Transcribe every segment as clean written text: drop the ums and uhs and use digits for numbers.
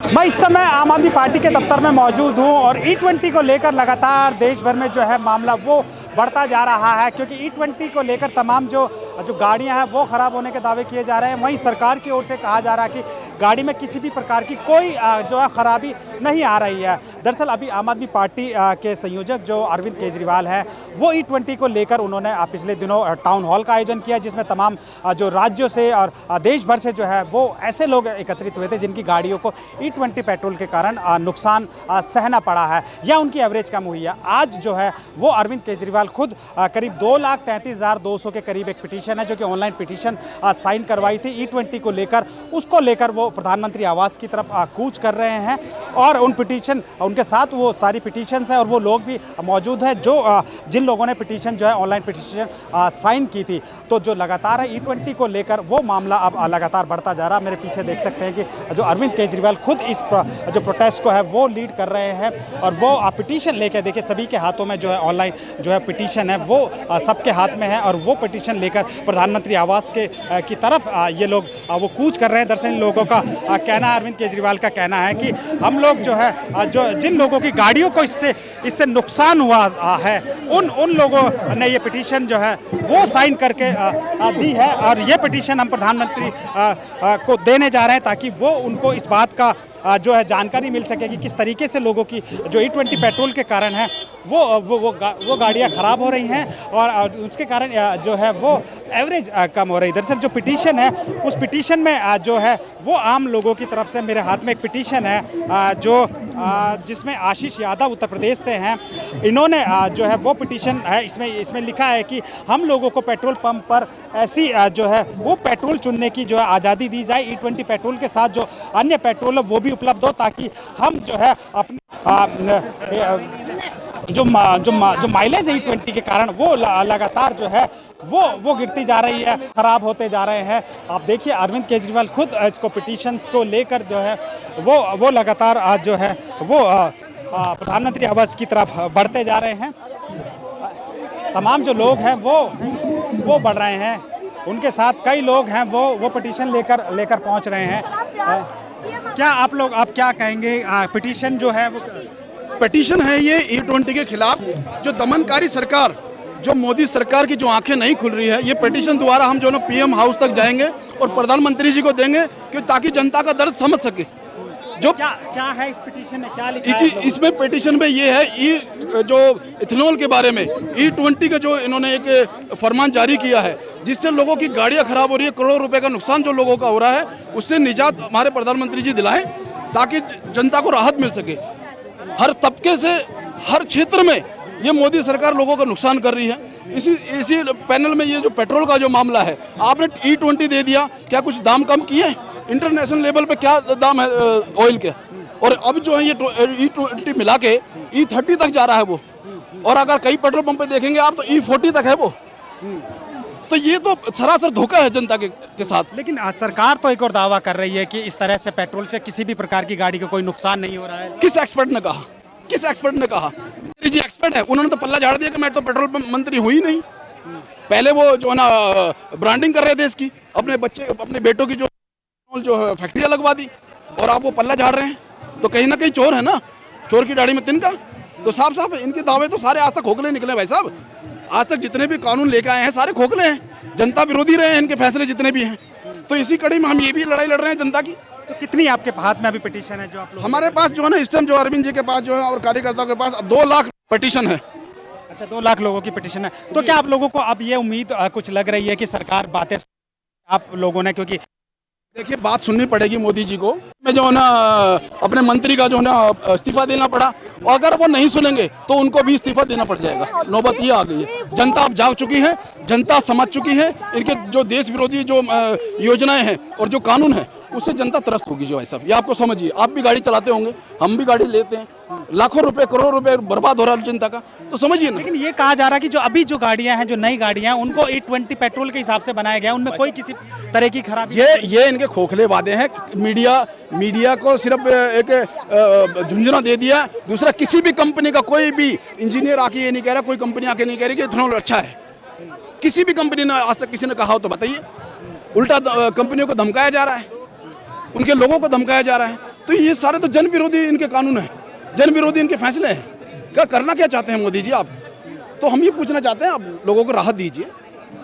मैं इस समय आम आदमी पार्टी के दफ्तर में मौजूद हूं और E20 को लेकर लगातार देश भर में जो है मामला वो बढ़ता जा रहा है, क्योंकि E20 को लेकर तमाम जो गाड़ियां हैं वो ख़राब होने के दावे किए जा रहे हैं। वहीं सरकार की ओर से कहा जा रहा है कि गाड़ी में किसी भी प्रकार की कोई जो है ख़राबी नहीं आ रही है। दरअसल अभी आम आदमी पार्टी के संयोजक जो अरविंद केजरीवाल हैं वो E20 को लेकर उन्होंने पिछले दिनों टाउन हॉल का आयोजन किया, जिसमें तमाम जो राज्यों से और देश भर से जो है वो ऐसे लोग एकत्रित हुए थे जिनकी गाड़ियों को E20 पेट्रोल के कारण नुकसान सहना पड़ा है या उनकी एवरेज कम हुई है। आज जो है वो अरविंद केजरीवाल खुद करीब 2,33,200 के करीब एक पिटीशन है जो कि ऑनलाइन पिटीशन साइन करवाई थी E20 को लेकर, उसको लेकर वो प्रधानमंत्री आवास की तरफ कूच कर रहे हैं और उन पिटीशन उनके साथ वो सारी पिटीशंस हैं और वो लोग भी मौजूद हैं जो जिन लोगों ने पिटीशन जो है ऑनलाइन पिटीशन साइन की थी। तो जो लगातार है E20 को लेकर वो मामला अब लगातार बढ़ता जा रहा है। मेरे पीछे देख सकते हैं कि जो अरविंद केजरीवाल खुद इस जो प्रोटेस्ट को है वो लीड कर रहे हैं और वो पिटीशन लेकर, देखिए सभी के हाथों में जो है ऑनलाइन जो है पिटीशन है वो सबके हाथ में है और वो पिटीशन लेकर प्रधानमंत्री आवास के की तरफ ये लोग वो कूच कर रहे हैं। दरअसल इन लोगों का कहना, अरविंद केजरीवाल का कहना है कि हम लोग जो है जो जिन लोगों की गाड़ियों को इससे नुकसान हुआ है उन लोगों ने ये पिटीशन जो है वो साइन करके दी है और ये पिटीशन हम प्रधानमंत्री को देने जा रहे हैं ताकि वो उनको इस बात का जो है जानकारी मिल सके कि किस तरीके से लोगों की जो E20 पेट्रोल के कारण है वो गाड़ियाँ ख़राब हो रही हैं और उसके कारण जो है वो एवरेज कम हो रही है। दरअसल जो पिटीशन है उस पिटीशन में जो है वो आम लोगों की तरफ से, मेरे हाथ में एक पिटीशन है जो जिसमें आशीष यादव उत्तर प्रदेश से हैं, इन्होंने जो है वो पिटीशन है, इसमें लिखा है कि हम लोगों को पेट्रोल पंप पर ऐसी जो है वो पेट्रोल चुनने की जो है आज़ादी दी जाए, E20 पेट्रोल के साथ जो अन्य पेट्रोल है वो भी उपलब्ध हो ताकि हम जो है अपनी जो माइलेज है E20 के कारण वो लगातार जो है वो गिरती जा रही है, ख़राब होते जा रहे हैं। आप देखिए अरविंद केजरीवाल खुद इसको पिटीशंस को लेकर जो है वो लगातार आज जो है वो प्रधानमंत्री आवास की तरफ बढ़ते जा रहे हैं। तमाम जो लोग हैं वो बढ़ रहे हैं, उनके साथ कई लोग हैं वो पिटीशन लेकर पहुंच रहे हैं। क्या आप क्या कहेंगे? पिटीशन जो है वो पिटीशन है ये E20 के खिलाफ, जो दमनकारी सरकार, जो मोदी सरकार की जो आंखें नहीं खुल रही है, ये पिटीशन द्वारा हम जो ना PM हाउस तक जाएंगे और प्रधानमंत्री जी को देंगे कि ताकि जनता का दर्द समझ सके। जो क्या है इस पिटीशन में, क्या लिखा है? इसमें पिटीशन में ये है जो इथेनॉल के बारे में E20 का जो इन्होंने एक फरमान जारी किया है जिससे लोगों की गाड़ियां खराब हो रही है, करोड़ों रुपए का नुकसान जो लोगों का हो रहा है, उससे निजात हमारे प्रधानमंत्री जी दिलाएं ताकि जनता को राहत मिल सके। हर तबके से, हर क्षेत्र में ये मोदी सरकार लोगों का नुकसान कर रही है। इसी पैनल में ये जो पेट्रोल का जो मामला है, आपने E20 दे दिया, क्या कुछ दाम कम किए? इंटरनेशनल लेवल पे क्या दाम है ऑयल के, और अब जो है ये E20 मिला के E30 तक जा रहा है वो, और अगर कई पेट्रोल पंप पे देखेंगे आप तो E40 तक है वो। तो ये तो सरासर धोखा है जनता के साथ। लेकिन सरकार तो एक और दावा कर रही है कि इस तरह से पेट्रोल से किसी भी प्रकार की गाड़ी को कोई नुकसान नहीं हो रहा है। किस एक्सपर्ट ने कहा? किस एक्सपर्ट ने कहा? जी एक्सपर्ट है, उन्होंने तो पल्ला झाड़ दिया कि मैं तो पेट्रोल मंत्री हुई नहीं। पहले वो जो है ना ब्रांडिंग कर रहे थे इसकी, अपने बेटों की जो फैक्ट्रियां लगवा दी, और आप वो पल्ला झाड़ रहे हैं, तो कहीं ना कहीं चोर है ना, चोर की दाढ़ी में तिनका। तो साफ इनके दावे तो सारे आज तक खोखले निकले भाई साहब। आज तक जितने भी कानून लेके आए हैं सारे खोखले हैं, जनता विरोधी रहे हैं इनके फैसले जितने भी हैं। तो इसी कड़ी में हम ये भी लड़ाई लड़ रहे हैं जनता की। तो कितनी आपके हाथ में अभी पिटीशन है जो आप लोग? हमारे पास जो है ना इस टाइम जो अरविंद जी के पास जो है और कार्यकर्ताओं के पास 2 लाख पिटीशन है। अच्छा, 2 लाख लोगों की पिटीशन है। तो क्या आप लोगों को अब ये उम्मीद कुछ लग रही है कि सरकार बातें आप लोगों ने, क्योंकि देखिए बात सुननी पड़ेगी मोदी जी को, मैं जो है ना अपने मंत्री का जो है ना इस्तीफा देना पड़ा, और अगर वो नहीं सुनेंगे तो उनको भी इस्तीफा देना पड़ जाएगा। नौबत ये आ गई है, जनता अब जाग चुकी है, जनता समझ चुकी है, इनके जो देश विरोधी जो योजनाएं हैं और जो कानून है उससे जनता त्रस्त होगी। जो भाई साहब ये आपको समझिए, आप भी गाड़ी चलाते होंगे, हम भी गाड़ी लेते हैं, लाखों रुपए करोड़ों रुपए बर्बाद हो रहा है जनता का, तो समझिए ना। लेकिन ये कहा जा रहा है कि जो अभी जो गाड़ियां हैं, जो नई गाड़ियां हैं, उनको E20 पेट्रोल के हिसाब से बनाया गया, उनमें कोई किसी तरह की खराबी। ये इनके खोखले वादे हैं। मीडिया को सिर्फ एक झुंझुना दे दिया। दूसरा, किसी भी कंपनी का कोई भी इंजीनियर आके ये नहीं कह रहा, कोई कंपनी आके नहीं कह रही कि इथेनॉल अच्छा है। किसी भी कंपनी ने आज तक किसी ने कहा हो तो बताइए। उल्टा कंपनियों को धमकाया जा रहा है, उनके लोगों को धमकाया जा रहा है। तो ये सारे तो जन विरोधी इनके कानून हैं, जन विरोधी इनके फैसले हैं। क्या करना क्या चाहते हैं मोदी जी आप? तो हम ये पूछना चाहते हैं, आप लोगों को राहत दीजिए।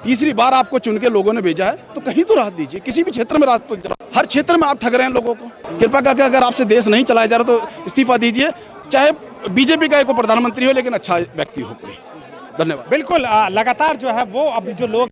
तीसरी बार आपको चुन के लोगों ने भेजा है तो कहीं तो राहत दीजिए, किसी भी क्षेत्र में राहत। तो हर क्षेत्र में आप ठग रहे हैं लोगों को। कृपा करके अगर आपसे देश नहीं चलाया जा रहा तो इस्तीफा दीजिए, चाहे बीजेपी का एक प्रधानमंत्री हो लेकिन अच्छा व्यक्ति हो कोई। धन्यवाद। बिल्कुल लगातार जो है वो अभी जो लोग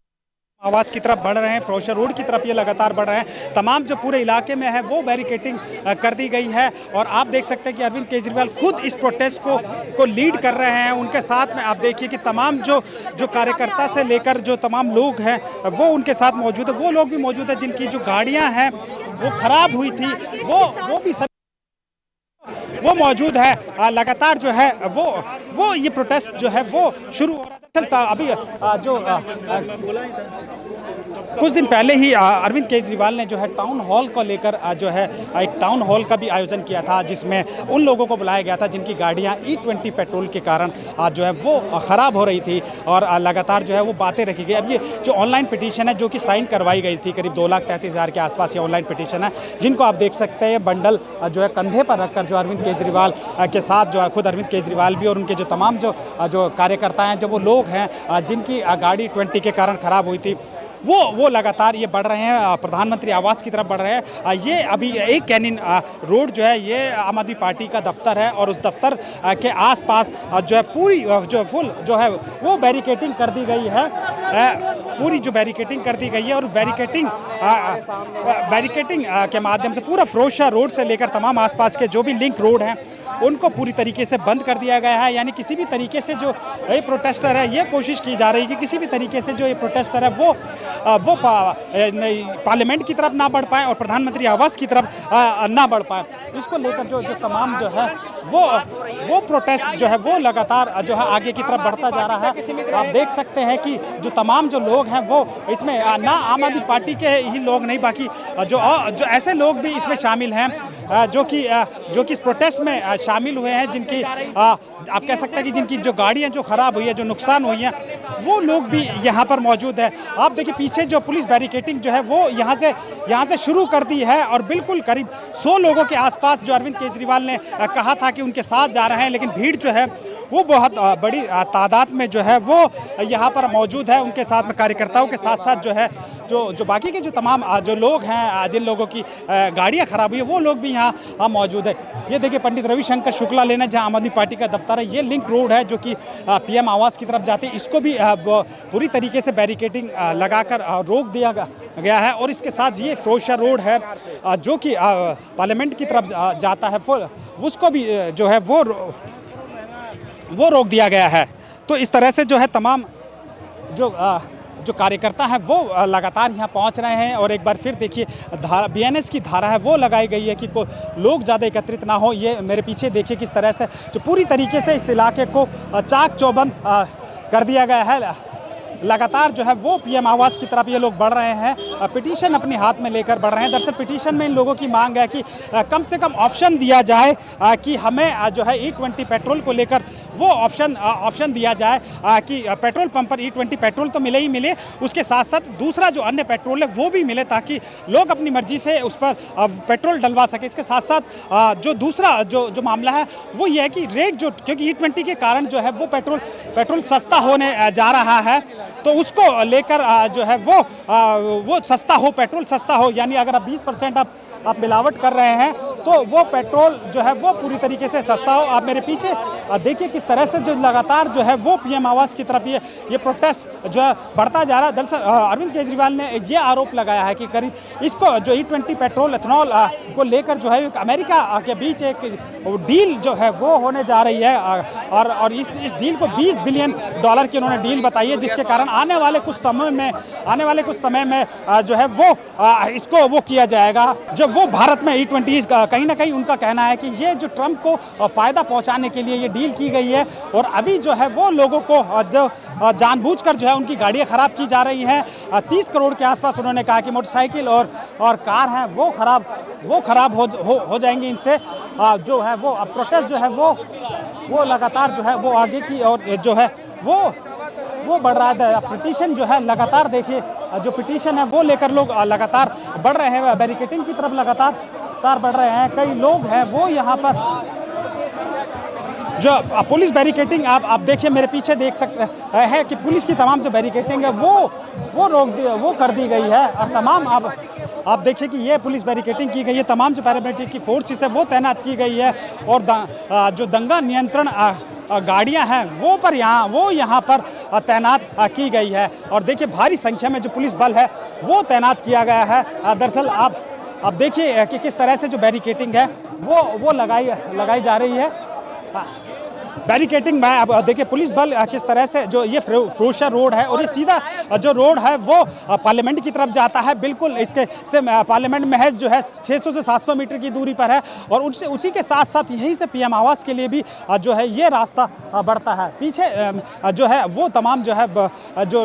आवास की तरफ बढ़ रहे हैं, फिरोजशाह रोड की तरफ ये लगातार बढ़ रहे हैं। तमाम जो पूरे इलाके में है वो बैरिकेटिंग कर दी गई है और आप देख सकते हैं कि अरविंद केजरीवाल खुद इस प्रोटेस्ट को लीड कर रहे हैं। उनके साथ में आप देखिए कि तमाम जो कार्यकर्ता से लेकर जो तमाम लोग हैं वो उनके साथ मौजूद है। वो लोग भी मौजूद है जिनकी जो गाड़ियाँ हैं वो खराब हुई थी, वो भी सब वो मौजूद है। लगातार जो है वो ये प्रोटेस्ट जो है वो शुरू हो रहा है। अभी जो कुछ दिन पहले ही अरविंद केजरीवाल ने जो है टाउन हॉल को लेकर जो है एक टाउन हॉल का भी आयोजन किया था, जिसमें उन लोगों को बुलाया गया था जिनकी गाड़ियां E20 पेट्रोल के कारण जो है वो ख़राब हो रही थी और लगातार जो है वो बातें रखी गई। अब ये जो ऑनलाइन पिटीशन है जो कि साइन करवाई गई थी, करीब 2,33,000 के आसपास ये ऑनलाइन पिटीशन है, जिनको आप देख सकते हैं बंडल जो है कंधे पर रखकर जो अरविंद केजरीवाल के साथ जो है खुद अरविंद केजरीवाल भी और उनके जो तमाम जो कार्यकर्ता हैं, जो वो लोग हैं जिनकी गाड़ी 20 के कारण ख़राब हुई थी, वो लगातार ये बढ़ रहे हैं, प्रधानमंत्री आवास की तरफ बढ़ रहे हैं। ये अभी एक कैनिन रोड जो है ये आम आदमी पार्टी का दफ्तर है और उस दफ्तर के आसपास जो है पूरी जो फुल जो है वो बैरिकेटिंग कर दी गई है। पूरी जो बैरिकेटिंग कर दी गई है और बैरिकेटिंग के माध्यम से पूरा फिरोजशाह रोड से लेकर तमाम आसपास के जो भी लिंक रोड हैं उनको पूरी तरीके से बंद कर दिया गया है। यानी किसी भी तरीके से जो ये प्रोटेस्टर है, ये कोशिश की जा रही है कि किसी भी तरीके से जो ये प्रोटेस्टर है वो पार्लियामेंट की तरफ ना बढ़ पाए और प्रधानमंत्री आवास की तरफ ना बढ़ पाए। इसको लेकर जो तमाम जो है वो प्रोटेस्ट जो है वो लगातार जो है आगे की तरफ बढ़ता जा रहा है। आप देख सकते हैं कि जो तमाम जो लोग हैं वो इसमें ना आम आदमी पार्टी के ही लोग नहीं, बाकी जो ऐसे लोग भी इसमें शामिल हैं जो कि इस प्रोटेस्ट में शामिल हुए हैं, जिनकी आप कह सकते हैं कि जिनकी जो गाड़ियां जो ख़राब हुई है, जो नुकसान हुई हैं, वो लोग भी यहाँ पर मौजूद है। आप देखिए पीछे जो पुलिस बैरिकेटिंग जो है वो यहाँ से शुरू कर दी है और बिल्कुल करीब 100 लोगों के आसपास जो अरविंद केजरीवाल ने कहा था कि उनके साथ जा रहे हैं, लेकिन भीड़ जो है वो बहुत बड़ी तादाद में जो है वो यहाँ पर मौजूद है। उनके साथ में कार्यकर्ताओं के साथ साथ जो है जो बाकी के जो तमाम जो लोग हैं, जिन लोगों की गाड़ियाँ खराब हुई है, वो लोग भी यहाँ मौजूद है। ये देखिए पंडित रविशंकर शुक्ला लेन जहाँ आम आदमी पार्टी का दफ्तर है, ये लिंक रोड है जो कि PM आवास की तरफ जाती है, इसको भी पूरी तरीके से बैरिकेटिंग लगाकर रोक दिया गया है। और इसके साथ ये फिरोजशाह रोड है जो कि पार्लियामेंट की तरफ जाता है, उसको भी जो है वो रोक दिया गया है। तो इस तरह से जो है तमाम जो कार्यकर्ता हैं वो लगातार यहाँ पहुँच रहे हैं और एक बार फिर देखिए BNS की धारा है वो लगाई गई है कि लोग ज़्यादा एकत्रित ना हो। ये मेरे पीछे देखिए किस तरह से जो पूरी तरीके से इस इलाके को चाक चौबंद कर दिया गया है। लगातार जो है वो PM आवास की तरफ ये लोग बढ़ रहे हैं, पिटीशन अपने हाथ में लेकर बढ़ रहे हैं। दरअसल पिटीशन में इन लोगों की मांग है कि कम से कम ऑप्शन दिया जाए कि हमें जो है E20 पेट्रोल को लेकर वो ऑप्शन दिया जाए कि पेट्रोल पंप पर E20 पेट्रोल तो मिले ही मिले, उसके साथ साथ दूसरा जो अन्य पेट्रोल है वो भी मिले, ताकि लोग अपनी मर्जी से उस पर पेट्रोल डलवा सके। इसके साथ साथ जो दूसरा जो मामला है वो ये है कि रेट जो, क्योंकि E20 के कारण जो है वो पेट्रोल सस्ता होने जा रहा है, तो उसको लेकर जो है वो सस्ता हो, पेट्रोल सस्ता हो। यानी अगर आप 20% आप मिलावट कर रहे हैं तो वो पेट्रोल जो है वो पूरी तरीके से सस्ता हो। आप मेरे पीछे देखिए किस तरह से जो लगातार जो है वो PM आवास की तरफ ये प्रोटेस्ट जो है बढ़ता जा रहा है। दरअसल अरविंद केजरीवाल ने ये आरोप लगाया है कि करीब इसको जो E20 पेट्रोल एथनॉल को लेकर जो है अमेरिका के बीच एक डील जो है वो होने जा रही है और इस डील को $20 बिलियन की उन्होंने डील बताई है, जिसके कारण आने वाले कुछ समय में जो है वो इसको वो किया जाएगा। जब वो भारत में E20 कहीं ना कहीं उनका कहना है कि ये जो ट्रंप को फ़ायदा पहुंचाने के लिए ये डील की गई है और अभी जो है वो लोगों को जो जानबूझकर जो है उनकी गाड़ियां ख़राब की जा रही हैं। 30 करोड़ के आसपास उन्होंने कहा कि मोटरसाइकिल और कार हैं वो ख़राब हो जाएंगी इनसे। जो है वो प्रोटेस्ट जो है वो लगातार जो है वो आगे की और जो है वो वो बढ़ रहा है। पिटीशन जो है लगातार देखिए, जो पिटीशन है वो लेकर लोग लगातार बढ़ रहे हैं, बैरिकेडिंग की तरफ लगातार बढ़ रहे हैं। कई लोग हैं वो यहाँ पर जो पुलिस बैरिकेडिंग आप देखिए मेरे पीछे देख सकते हैं कि पुलिस की तमाम जो बैरिकेडिंग है वो कर दी गई है। और तमाम आप देखिए कि ये पुलिस बैरिकेडिंग की गई है, तमाम जो पैरामिलिट्री की फोर्सेस है वो तैनात की गई है। और जो दंगा नियंत्रण गाड़ियां हैं वो यहाँ पर तैनात की गई है। और देखिए भारी संख्या में जो पुलिस बल है वो तैनात किया गया है। दरअसल आप देखिए कि किस तरह से जो बैरिकेडिंग है वो लगाई जा रही है। बैरिकेडिंग में अब देखिए पुलिस बल किस तरह से, जो ये फिरोजशाह रोड है और ये सीधा जो रोड है वो पार्लियामेंट की तरफ जाता है। बिल्कुल इसके से पार्लियामेंट महज जो है 600 से 700 मीटर की दूरी पर है। और उसी के साथ साथ यहीं से पीएम आवास के लिए भी जो है ये रास्ता बढ़ता है। पीछे जो है वो तमाम जो है जो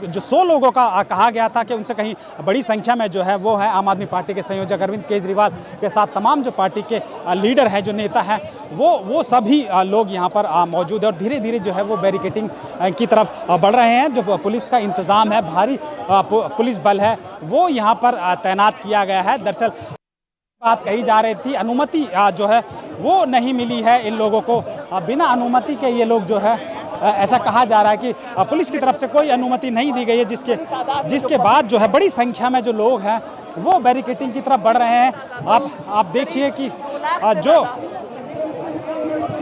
100 लोगों का कहा गया था कि उनसे कहीं बड़ी संख्या में जो है वो है आम आदमी पार्टी के संयोजक अरविंद केजरीवाल के साथ तमाम जो पार्टी के लीडर हैं, जो नेता हैं, वो सभी लोग यहाँ पर मौजूद है। और धीरे धीरे जो है वो बैरिकेडिंग की तरफ बढ़ रहे हैं। जो पुलिस का इंतजाम है, भारी पुलिस बल है वो यहाँ पर तैनात किया गया है। दरअसल बात कही जा रही थी, अनुमति जो है वो नहीं मिली है इन लोगों को। बिना अनुमति के ये लोग जो है, ऐसा कहा जा रहा है कि पुलिस की तरफ से कोई अनुमति नहीं दी गई है, जिसके बाद जो है बड़ी संख्या में जो लोग हैं वो बैरिकेडिंग की तरफ बढ़ रहे हैं। आप देखिए कि जो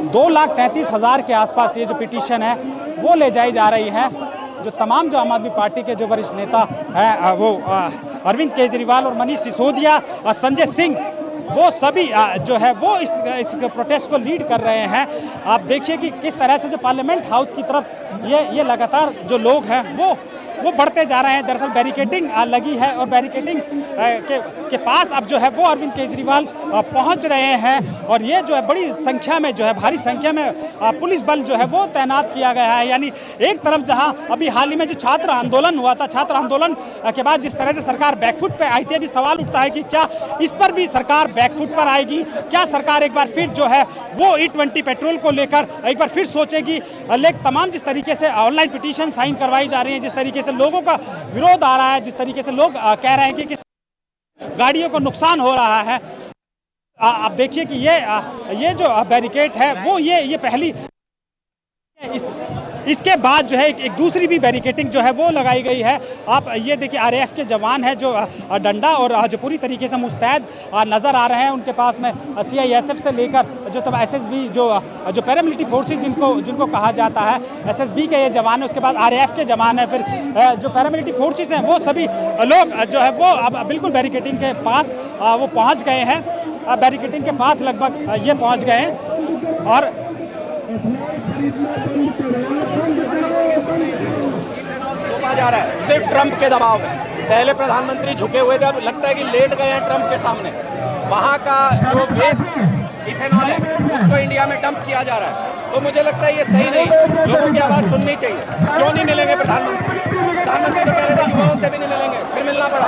2,33,000 के आसपास ये जो पिटीशन है वो ले जाई जा रही है। जो तमाम जो आम आदमी पार्टी के जो वरिष्ठ नेता हैं वो अरविंद केजरीवाल और मनीष सिसोदिया और संजय सिंह, वो सभी जो है वो इस प्रोटेस्ट को लीड कर रहे हैं। आप देखिए कि किस तरह से जो पार्लियामेंट हाउस की तरफ ये लगातार जो लोग हैं वो बढ़ते जा रहे हैं। दरअसल बैरिकेडिंग लगी है और बैरिकेडिंग के पास अब जो है वो अरविंद केजरीवाल पहुंच रहे हैं। और ये जो है बड़ी संख्या में जो है, भारी संख्या में पुलिस बल जो है वो तैनात किया गया है। यानी एक तरफ जहां अभी हाल ही में जो छात्र आंदोलन हुआ था, छात्र आंदोलन के बाद जिस तरह से सरकार बैकफुट पे आई थी, अभी सवाल उठता है कि क्या इस पर भी सरकार बैकफुट पर आएगी? क्या सरकार एक बार फिर जो है वो E20 पेट्रोल को लेकर एक बार फिर सोचेगी? लेकिन तमाम जिस तरीके से ऑनलाइन पिटीशन साइन करवाई जा रही है, जिस तरीके से लोगों का विरोध आ रहा है, जिस तरीके से लोग कह रहे हैं कि किस गाड़ियों को नुकसान हो रहा है, आप देखिए कि ये जो बैरिकेड है वो ये पहली, इसके बाद जो है एक दूसरी भी बैरिकेडिंग जो है वो लगाई गई है। आप ये देखिए RAF के जवान हैं जो डंडा और जो पूरी तरीके से मुस्तैद नज़र आ रहे हैं। उनके पास में CISF से लेकर जो तब SSB जो पैरामिलिट्री फोर्सेज जिनको कहा जाता है, SSB के ये जवान है, उसके बाद RAF के जवान है, फिर जो पैरामिलिट्री फोर्सेज हैं वो सभी लोग जो है वो अब बिल्कुल बैरिकेडिंग के पास वो पहुँच गए हैं। बैरिकेडिंग के पास लगभग ये पहुँच गए हैं। और जा रहा है सिर्फ ट्रंप के दबाव में। पहले प्रधानमंत्री झुके हुए थे, अब लगता है कि लेट गए हैं ट्रंप के सामने। वहां का जो वेस्ट इथेनॉल है उसको इंडिया में डंप किया जा रहा है, तो मुझे लगता है ये सही नहीं। लोगों की आवाज सुननी चाहिए। क्यों नहीं मिलेंगे प्रधानमंत्री तो कह रहे थे युवाओं से भी नहीं मिलेंगे, फिर मिलना पड़ा।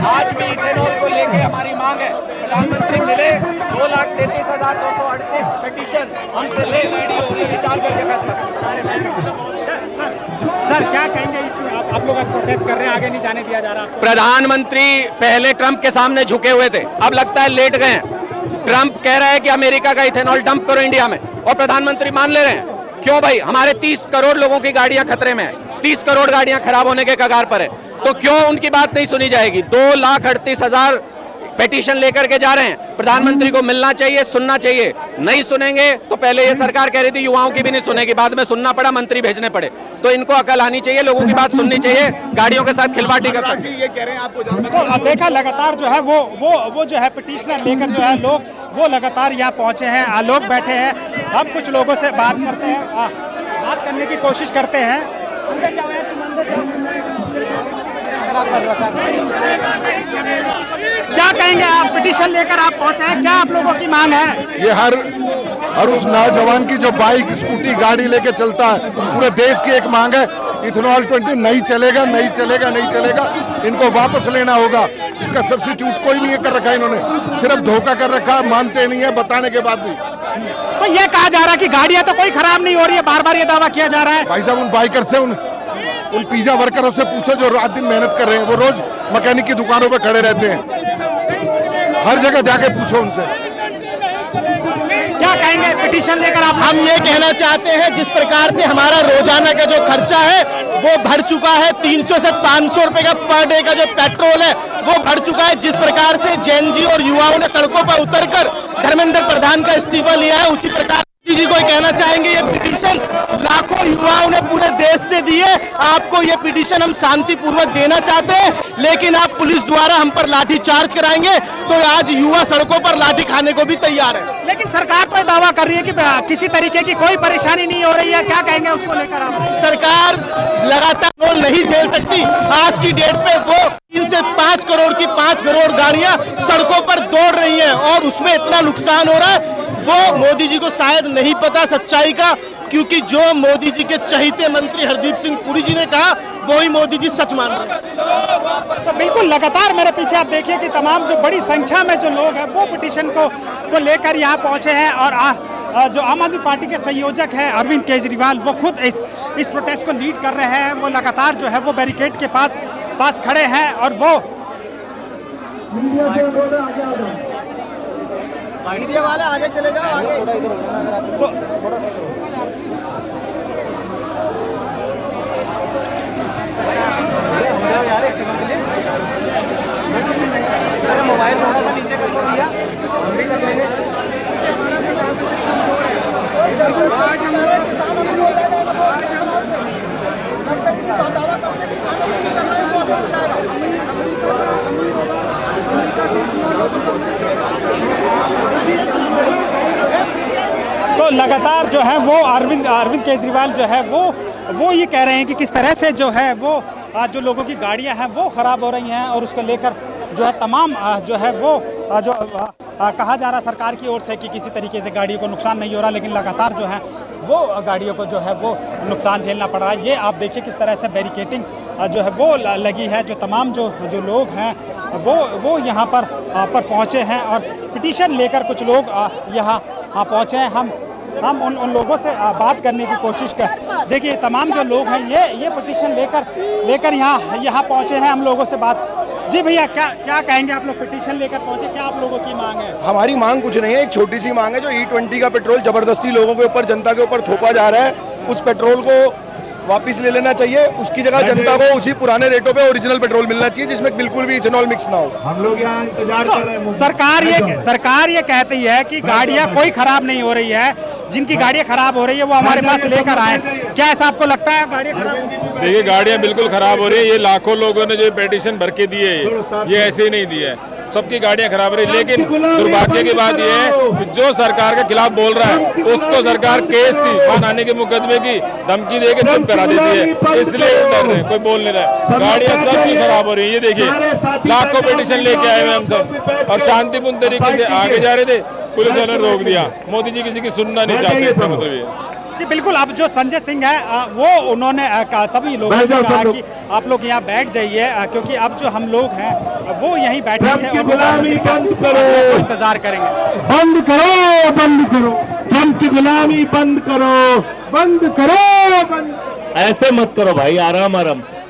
आज भी इथेनॉल को लेके हमारी मांग है, प्रधानमंत्री मिले। 2,33,238 पिटीशन हमसे ले, विचार करके फैसला। सर क्या कहेंगे, आप लोग प्रोटेस्ट कर रहे हैं, आगे नहीं जाने दिया जा रहा? प्रधानमंत्री पहले ट्रंप के सामने झुके हुए थे, अब लगता है लेट गए हैं। ट्रंप कह रहा है कि अमेरिका का इथेनॉल डंप करो इंडिया में, और प्रधानमंत्री मान ले रहे हैं। क्यों भाई? हमारे 30 करोड़ लोगों की गाड़ियां खतरे में है, 30 करोड़ गाड़ियां खराब होने के कगार पर है, तो क्यों उनकी बात नहीं सुनी जाएगी? 2,38,000 पिटीशन लेकर के जा रहे हैं। प्रधानमंत्री को मिलना चाहिए, सुनना चाहिए। नहीं सुनेंगे तो पहले ये सरकार कह रही थी युवाओं की भी नहीं सुनेगी, बाद में सुनना पड़ा, मंत्री भेजने पड़े। तो इनको अकल आनी चाहिए, लोगों की बात सुननी चाहिए। गाड़ियों के साथ खिलवाड़ कर सकते ये कह रहे हैं आपको तो देखा लगातार जो है वो जो है पिटीशनर लेकर जो है लोग वो लगातार यहाँ पहुंचे हैं, लोग बैठे हैं। हम कुछ लोगों से बात करते हैं, बात करने की कोशिश करते हैं। क्या कहेंगे आप? पिटीशन लेकर आप पहुंचे हैं, क्या आप लोगों की मांग है? ये हर उस नौजवान की जो बाइक स्कूटी गाड़ी लेके चलता है, पूरे देश की एक मांग है। इथेनॉल 20 नहीं चलेगा, नहीं चलेगा, नहीं चलेगा। इनको वापस लेना होगा। इसका सब्स्टिट्यूट कोई नहीं कर रखा इन्होंने, सिर्फ धोखा कर रखा, मानते नहीं है बताने के बाद भी। तो ये कहा जा रहा है कि गाड़ियां तो कोई खराब नहीं हो रही है, बार बार ये दावा किया जा रहा है। भाई साहब उन बाइकर से उन पिज्जा वर्करों से पूछो जो रात दिन मेहनत कर रहे हैं, वो रोज मैकेनिक की दुकानों पे खड़े रहते हैं, हर जगह जाके पूछो उनसे। क्या कहेंगे पिटीशन लेकर आप? हम ये कहना चाहते हैं जिस प्रकार से हमारा रोजाना का जो खर्चा है वो बढ़ चुका है, 300 से 500 रुपए का पर डे का जो पेट्रोल है वो बढ़ चुका है। जिस प्रकार से जैन और युवाओं ने सड़कों पर उतरकर धर्मेंद्र प्रधान का इस्तीफा लिया है, उसी प्रकार जी को कहना चाहेंगे ये पिटीशन लाखों युवाओं ने पूरे देश से दी है, आपको ये पिटीशन हम शांतिपूर्वक देना चाहते हैं, लेकिन आप पुलिस द्वारा हम पर लाठी चार्ज कराएंगे तो आज युवा सड़कों पर लाठी खाने को भी तैयार है। लेकिन सरकार तो ये दावा कर रही है कि किसी तरीके की कोई परेशानी नहीं हो रही है, क्या कहेंगे उसको लेकर आप? सरकार लगातार टोल नहीं झेल सकती। आज की डेट पे वो 3 से 5 करोड़ की 5 करोड़ गाड़ियां सड़कों पर दौड़ रही हैं और उसमें इतना नुकसान हो रहा है, वो मोदी जी को शायद नहीं पता सच्चाई का, क्योंकि जो मोदी जी के चहीते मंत्री हरदीप सिंह पुरी जी ने कहा वही मोदी जी सच मान रहे हैं। तो बिल्कुल लगातार मेरे पीछे आप देखिए कि तमाम जो बड़ी संख्या में जो लोग हैं वो पिटीशन को लेकर यहाँ पहुँचे हैं और जो आम आदमी पार्टी के संयोजक हैं अरविंद केजरीवाल, वो खुद इस प्रोटेस्ट को लीड कर रहे हैं। वो लगातार जो है वो बैरिकेड के पास खड़े हैं और वो मीडिया वाले आगे चले जाओ, आगे। तो मोबाइल थोड़ा सा नीचे कर दिया, हम भी कर लेंगे। तो लगातार जो है वो अरविंद केजरीवाल जो है वो ये कह रहे हैं कि किस तरह से जो है वो जो लोगों की गाड़ियां हैं वो ख़राब हो रही हैं और उसको लेकर जो है तमाम जो है वो जो कहा जा रहा सरकार की ओर से कि किसी तरीके से गाड़ियों को नुकसान नहीं हो रहा, लेकिन लगातार जो है वो गाड़ियों को जो है वो नुकसान झेलना पड़ रहा है। ये आप देखिए किस तरह से बैरिकेटिंग जो है वो लगी है। जो तमाम जो लोग हैं वो यहाँ पर पहुँचे हैं और पिटीशन लेकर कुछ लोग यहाँ पहुँचे हैं। हम उन लोगों से बात करने की कोशिश कर, देखिए तमाम जो लोग हैं ये पिटीशन लेकर यहाँ पहुँचे हैं। हम लोगों से बात, जी भैया क्या कहेंगे आप लोग पिटीशन लेकर पहुँचे, क्या आप लोगों की मांग है? हमारी मांग कुछ नहीं है, एक छोटी सी मांग है। जो E20 का पेट्रोल जबरदस्ती लोगों के ऊपर, जनता के ऊपर थोपा जा रहा है, उस पेट्रोल को वापस ले लेना चाहिए। उसकी जगह जनता को उसी पुराने रेटों पे ओरिजिनल पेट्रोल मिलना चाहिए जिसमें बिल्कुल भी इथेनॉल मिक्स ना हो। हम लोग यहाँ इंतजार कर रहे हैं। सरकार ये कहती है कि गाड़ियाँ कोई खराब नहीं हो रही है, जिनकी गाड़ियाँ खराब हो रही है वो हमारे पास लेकर आए। क्या ऐसा आपको लगता है गाड़ियाँ खराब? देखिए गाड़ियाँ बिल्कुल खराब हो रही है। ये लाखों लोगों ने जो पिटीशन भर के दिए ये ऐसे ही नहीं दिए है, सबकी गाड़ियां खराब हो रही है। लेकिन दुर्भाग्य की बात यह है कि जो सरकार के खिलाफ बोल रहा है उसको सरकार केस की, मानहानि के मुकदमे की धमकी दे के चुप करा देती है, इसलिए डर रहे, कोई बोल नहीं रहा है। गाड़ियां सबकी खराब हो रही है। ये देखिए लाखों पिटीशन लेके आए हुए हम सब और शांतिपूर्ण तरीके से आगे जा रहे थे, पुलिस वालों ने रोक दिया। मोदी जी किसी की सुनना नहीं चाहते, इसका मतलब ये। जी बिल्कुल। अब जो संजय सिंह है वो उन्होंने सभी लोगों से कहा कि आप लोग यहाँ बैठ जाइए, क्योंकि अब जो हम लोग हैं वो यहीं बैठेंगे और गुलामी बंद करो, इंतजार करेंगे। बंद करो, बंद करो, ट्रम्प की गुलामी बंद करो, बंद करो, बंद। ऐसे मत करो भाई, आराम आराम से।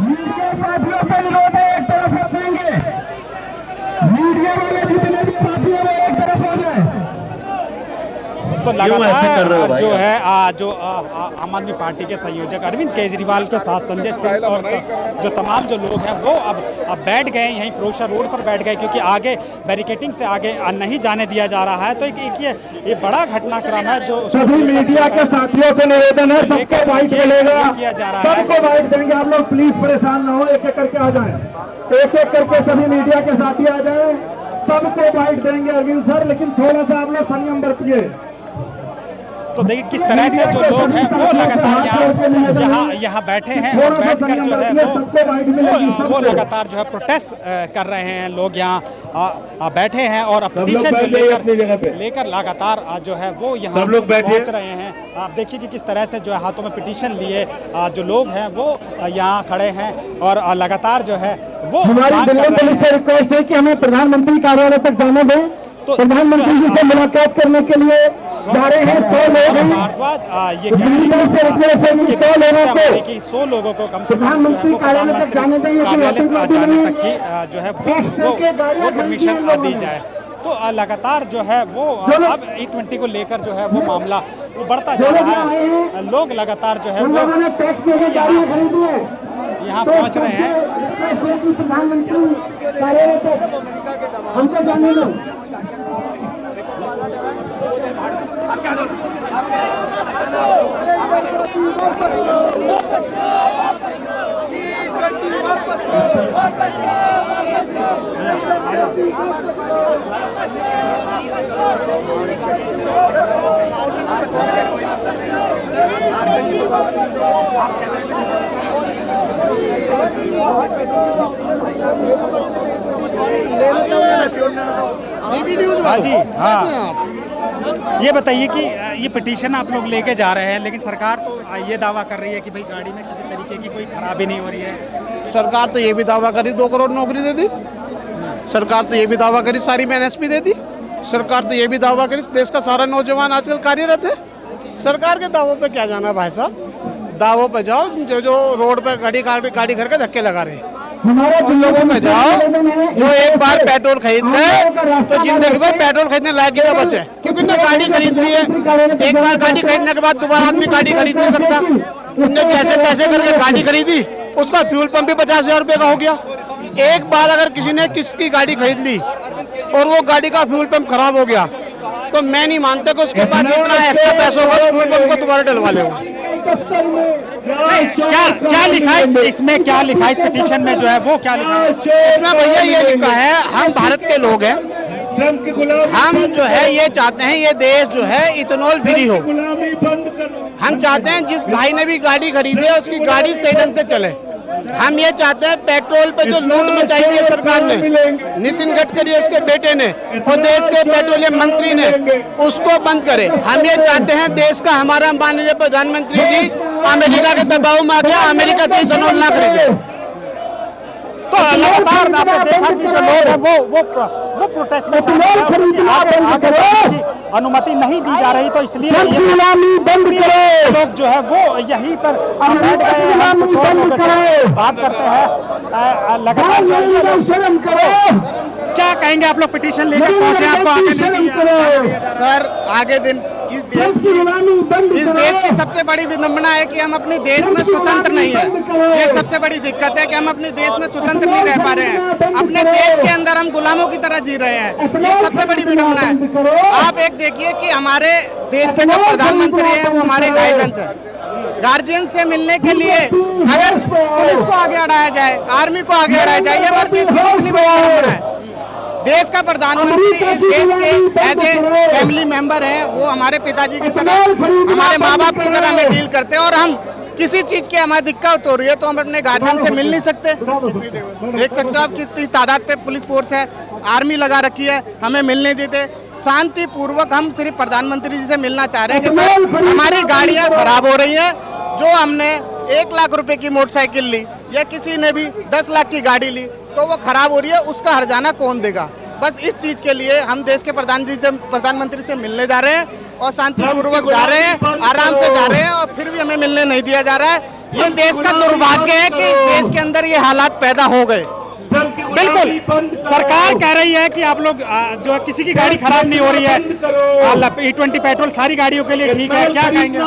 मीडिया साथियों से विरोध है, एक तरफ रखेंगे। मीडिया वाले जितने भी साथियों में एक तरफ हो जाए। तो लगातार जो है जो आम आदमी पार्टी के संयोजक अरविंद केजरीवाल के साथ संजय सिंह और जो तमाम जो लोग हैं वो अब बैठ गए यहीं फिरोजशाह रोड पर बैठ गए, क्योंकि आगे बैरिकेटिंग से आगे नहीं जाने दिया जा रहा है। तो एक ये बड़ा घटनाक्रम है जो सभी मीडिया के साथियों से निवेदन है, सबको बाइट मिलेगा, किया जा रहा है। सबको बाइट देंगे। आप लोग प्लीज परेशान ना हो, एक एक करके आ जाएं, एक एक करके सभी मीडिया के साथी आ जाएं, सबको बाइट देंगे अरविंद सर, लेकिन थोड़ा सा आप लोग संयम बरतिए। तो देखिए किस तरह से जो लोग हैं वो लगातार यहाँ बैठे हैं और बैठकर जो है वो लगातार जो है प्रोटेस्ट कर रहे हैं। लोग यहाँ बैठे हैं और पिटीशन जो लेकर लगातार जो है वो यहाँ पहुँच रहे हैं। आप देखिए कि किस तरह से जो है हाथों में पिटीशन लिए जो लोग हैं वो यहाँ खड़े हैं और लगातार जो है वो हमारी दिल्ली पुलिस से रिक्वेस्ट है कि हमें प्रधानमंत्री कार्यालय तक जाने दें, तो प्रधानमंत्री जी से मुलाकात करने के लिए जा रहे हैं 100 लोग भारद्वाज ये कह रहे हैं कि 100 लोगों को कम से कम प्रधानमंत्री कार्यालय तक जाने देंगे जाने तक की जो है वो परमिशन दी जाए। तो लगातार जो है वो अब E20 को लेकर जो है वो मामला वो बढ़ता जा रहा है। लोग लगातार जो है वो यहाँ पहुँच रहे हैं। प्रधानमंत्री कार्यालय तक हमको जाने दो। हाँ जी, हाँ ये बताइए कि ये पिटीशन आप लोग लेके जा रहे हैं, लेकिन सरकार तो ये दावा कर रही है कि भाई गाड़ी में किसी तरीके की कोई खराबी नहीं हो रही है। सरकार तो ये भी दावा करी 2 करोड़ नौकरी दे दी। सरकार तो ये भी दावा करी सारी में NSP दे दी। सरकार तो ये भी दावा करी देश का सारा नौजवान आजकल कार्यरत है। सरकार के दावों पे क्या जाना भाई साहब, दावों पे जाओ जो रोड पे गाड़ी करके धक्के लगा रहे हैं उन लोगों में जाओ जो एक बार पेट्रोल खरीदते हैं तो जिंदगी भर पेट्रोल खरीदने लायक ही ना बचे, क्योंकि उन्होंने गाड़ी खरीद ली है। एक बार गाड़ी खरीदने के बाद दोबारा आदमी गाड़ी खरीद नहीं सकता। उसने जैसे तैसे करके गाड़ी खरीदी, उसका फ्यूल पंप भी 50,000 रुपये का हो गया। एक बार अगर किसी ने किसकी गाड़ी खरीद ली और वो गाड़ी का फ्यूल पंप खराब हो गया तो मैं नहीं मानता कि उसके बाद इतना एक्स्ट्रा पैसों का फ्यूल पंप को दोबारा डलवा ले। क्या लिखा है इसमें, क्या लिखा है इस पिटीशन में जो है वो क्या लिखा है इसमें? भैया ये लिखा है, हम भारत के लोग हैं, हम जो है ये चाहते हैं ये देश जो है इथेनॉल फ्री हो। हम चाहते हैं जिस भाई ने भी गाड़ी खरीदी है उसकी गाड़ी सही ढंग से चले। हम ये चाहते हैं पेट्रोल पे जो लूट मचाई हुई है सरकार ने, नितिन गडकरी उसके बेटे ने और देश के पेट्रोलियम मंत्री ने, उसको बंद करे। हम ये चाहते हैं देश का हमारा माननीय प्रधानमंत्री जी अमेरिका के दबाव में आके अमेरिका से इथेनॉल ना खरीदे। तो लगातार आपने देखा कि जो लोग हैं वो प्रोटेस्ट में आगे अनुमति नहीं दी जा रही, तो इसलिए लोग जो है वो यहीं पर बैठ गए हैं। कुछ और लोगों से बात करते हैं। लगातार क्या कहेंगे आप लोग, पिटीशन लेकर पहुंचे, आपको आगे सर आगे दिन इस देश की सबसे बड़ी विडंबना है कि हम अपने देश में स्वतंत्र नहीं है। ये सबसे बड़ी दिक्कत है कि हम अपने देश में स्वतंत्र नहीं रह पा रहे हैं। अपने देश के अंदर हम गुलामों की तरह जी रहे हैं। ये सबसे बड़ी विडंबना है। आप एक देखिए कि हमारे देश के जो प्रधानमंत्री हैं वो हमारे गाइडेंस है। गार्जियन से मिलने के लिए अगर पुलिस को आगे अड़ाया जाए, आर्मी को आगे अड़ाया जाए, ये हमारे देश की कितनी बड़ी विडंबना है। देश का प्रधानमंत्री इस देश के एज ए फैमिली मेंबर हैं, वो हमारे पिताजी की तरह, हमारे माँ बाप की तरह हमें डील करते हैं। और हम किसी चीज की हमारी दिक्कत हो रही है तो हम अपने गार्जियन से मिल नहीं सकते। देख सकते हो आप कितनी तादाद पे पुलिस फोर्स है, आर्मी लगा रखी है, हमें मिल नहीं देते। शांति पूर्वक हम सिर्फ प्रधानमंत्री जी से मिलना चाह रहे हैं कि सर हमारी गाड़ियाँ खराब हो रही हैं। जो हमने 1 लाख रुपए की मोटरसाइकिल ली या किसी ने भी 10 लाख की गाड़ी ली तो वो खराब हो रही है, उसका हर्जाना कौन देगा? बस इस चीज के लिए हम देश के प्रधानमंत्री से मिलने जा रहे हैं और शांतिपूर्वक जा रहे हैं, आराम से जा रहे हैं और फिर भी हमें मिलने नहीं दिया जा रहा है। ये देश का दुर्भाग्य है कि इस देश के अंदर ये हालात पैदा हो गए। बिल्कुल, सरकार कह रही है कि आप लोग जो है किसी की गाड़ी खराब नहीं हो रही है, E20 पेट्रोल सारी गाड़ियों के लिए ठीक है, क्या कहेंगे?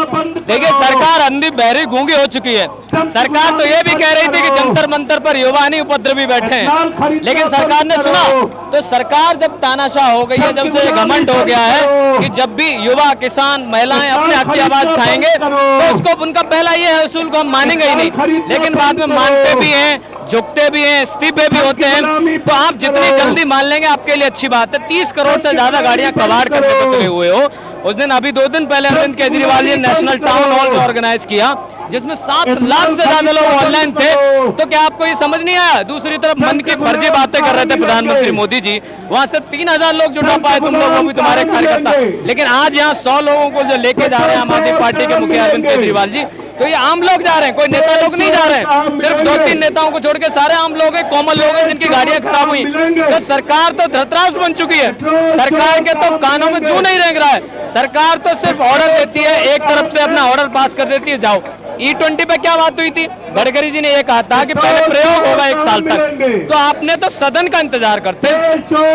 देखिए सरकार अंधी बहरी गूंगी हो चुकी है। सरकार तो ये भी कह रही थी कि जंतर मंतर पर युवा नहीं उपद्रवी बैठे हैं, लेकिन सरकार ने सुना तो सरकार जब तानाशाह हो गई है, जब से घमंड हो गया है कि जब भी युवा किसान महिलाएं अपने हक की आवाज उठाएंगे तो उसको उनका पहला ये है उसूल को हम मानेंगे ही नहीं, लेकिन बाद में मानते भी हैं, झुकते भी हैं, इस्तीफे भी होते हैं। तो आप जितनी जल्दी मान लेंगे आपके लिए अच्छी बात है। 30 करोड़ से ज्यादा गाड़ियां कबाड़ करके तुले हुए हो। उस दिन अभी 2 दिन पहले अरविंद केजरीवाल ने नेशनल टाउन हॉल ऑर्गेनाइज किया जिसमें 7 लाख से ज्यादा लोग ऑनलाइन थे। तो क्या आपको ये समझ नहीं आया? दूसरी तरफ मन की फर्जी बातें कर रहे थे प्रधानमंत्री मोदी जी, वहां सिर्फ 3000 लोग जुटा पाए, तुम लोगों भी तुम्हारे कार्यकर्ता। लेकिन आज यहाँ 100 लोगों को जो लेके जा रहे हैं आम आदमी पार्टी के मुखिया अरविंद केजरीवाल जी, तो ये आम लोग जा रहे हैं, कोई नेता लोग नहीं जा रहे हैं। सिर्फ 2-3 नेताओं को छोड़ के सारे आम लोग हैं, कॉमन लोग हैं जिनकी गाड़ियां खराब हुई। तो सरकार तो धृतराष्ट्र बन चुकी है, सरकार के तो कानों में जू नहीं रेंग रहा है। सरकार तो सिर्फ ऑर्डर देती है, एक तरफ से अपना ऑर्डर पास कर देती है, जाओ। E20 पे क्या बात हुई थी? गडकरी जी ने ये कहा था कि पहले प्रयोग होगा 1 साल तक, तो आपने तो सदन का इंतजार करते।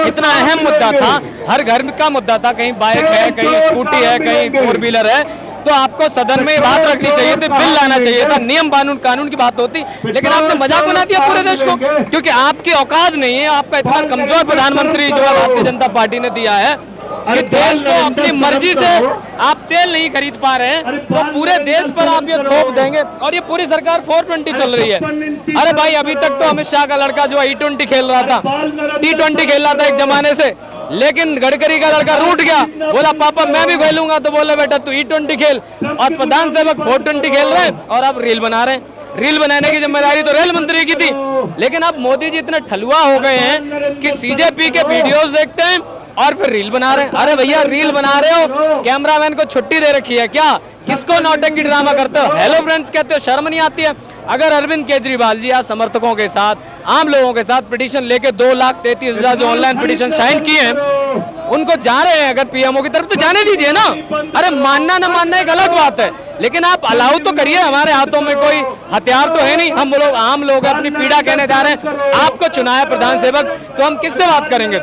इतना अहम मुद्दा था, हर घर का मुद्दा था, कहीं बाइक है, कहीं स्कूटी है, कहीं 4 व्हीलर है, तो आपको सदन में बात रखनी चाहिए थी, बिल लाना चाहिए था, नियम कानून की बात होती। लेकिन आपने मजाक बना दिया पूरे देश को, क्योंकि आपकी औकात नहीं है। आपका इतना कमजोर प्रधानमंत्री जो है भारतीय जनता पार्टी ने दिया है कि देश को अपनी मर्जी से आप तेल नहीं खरीद पा रहे हैं, तो पूरे देश पर आप ये थोप देंगे। और ये पूरी सरकार 420 चल रही है। अरे भाई, अभी तक तो अमित शाह का लड़का जो E20 खेल रहा था, T20 खेल रहा था एक जमाने से, लेकिन गडकरी का लड़का रूठ गया, बोला पापा मैं भी खेलूंगा, तो बोले बेटा तू E20 खेल। और प्रधान सेवक 420 खेल रहे हैं और अब रील बना रहे हैं। रील बनाने की जिम्मेदारी तो रेल मंत्री की थी, लेकिन अब मोदी जी इतने ठलुआ हो गए हैं कि CJP के वीडियोस देखते हैं और फिर रील बना रहे हैं। अरे भैया, रील बना रहे हो, कैमरामैन को छुट्टी दे रखी है क्या? किसको नौटंकी ड्रामा करते हो? हेलो फ्रेंड्स कहते हो, शर्म नहीं आती है? अगर अरविंद केजरीवाल जी आज समर्थकों के साथ, आम लोगों के साथ पिटीशन लेके 2,33,000 जो ऑनलाइन पिटीशन साइन किए हैं, उनको जा रहे हैं अगर पीएमओ की तरफ, तो जाने दीजिए ना। अरे मानना ना मानना एक अलग बात है, लेकिन आप अलाउ तो करिए। हमारे हाथों में कोई हथियार तो है नहीं, हम लोग आम लोग अपनी पीड़ा कहने जा रहे हैं। आपको चुनाया प्रधान सेवक, तो हम किससे बात करेंगे?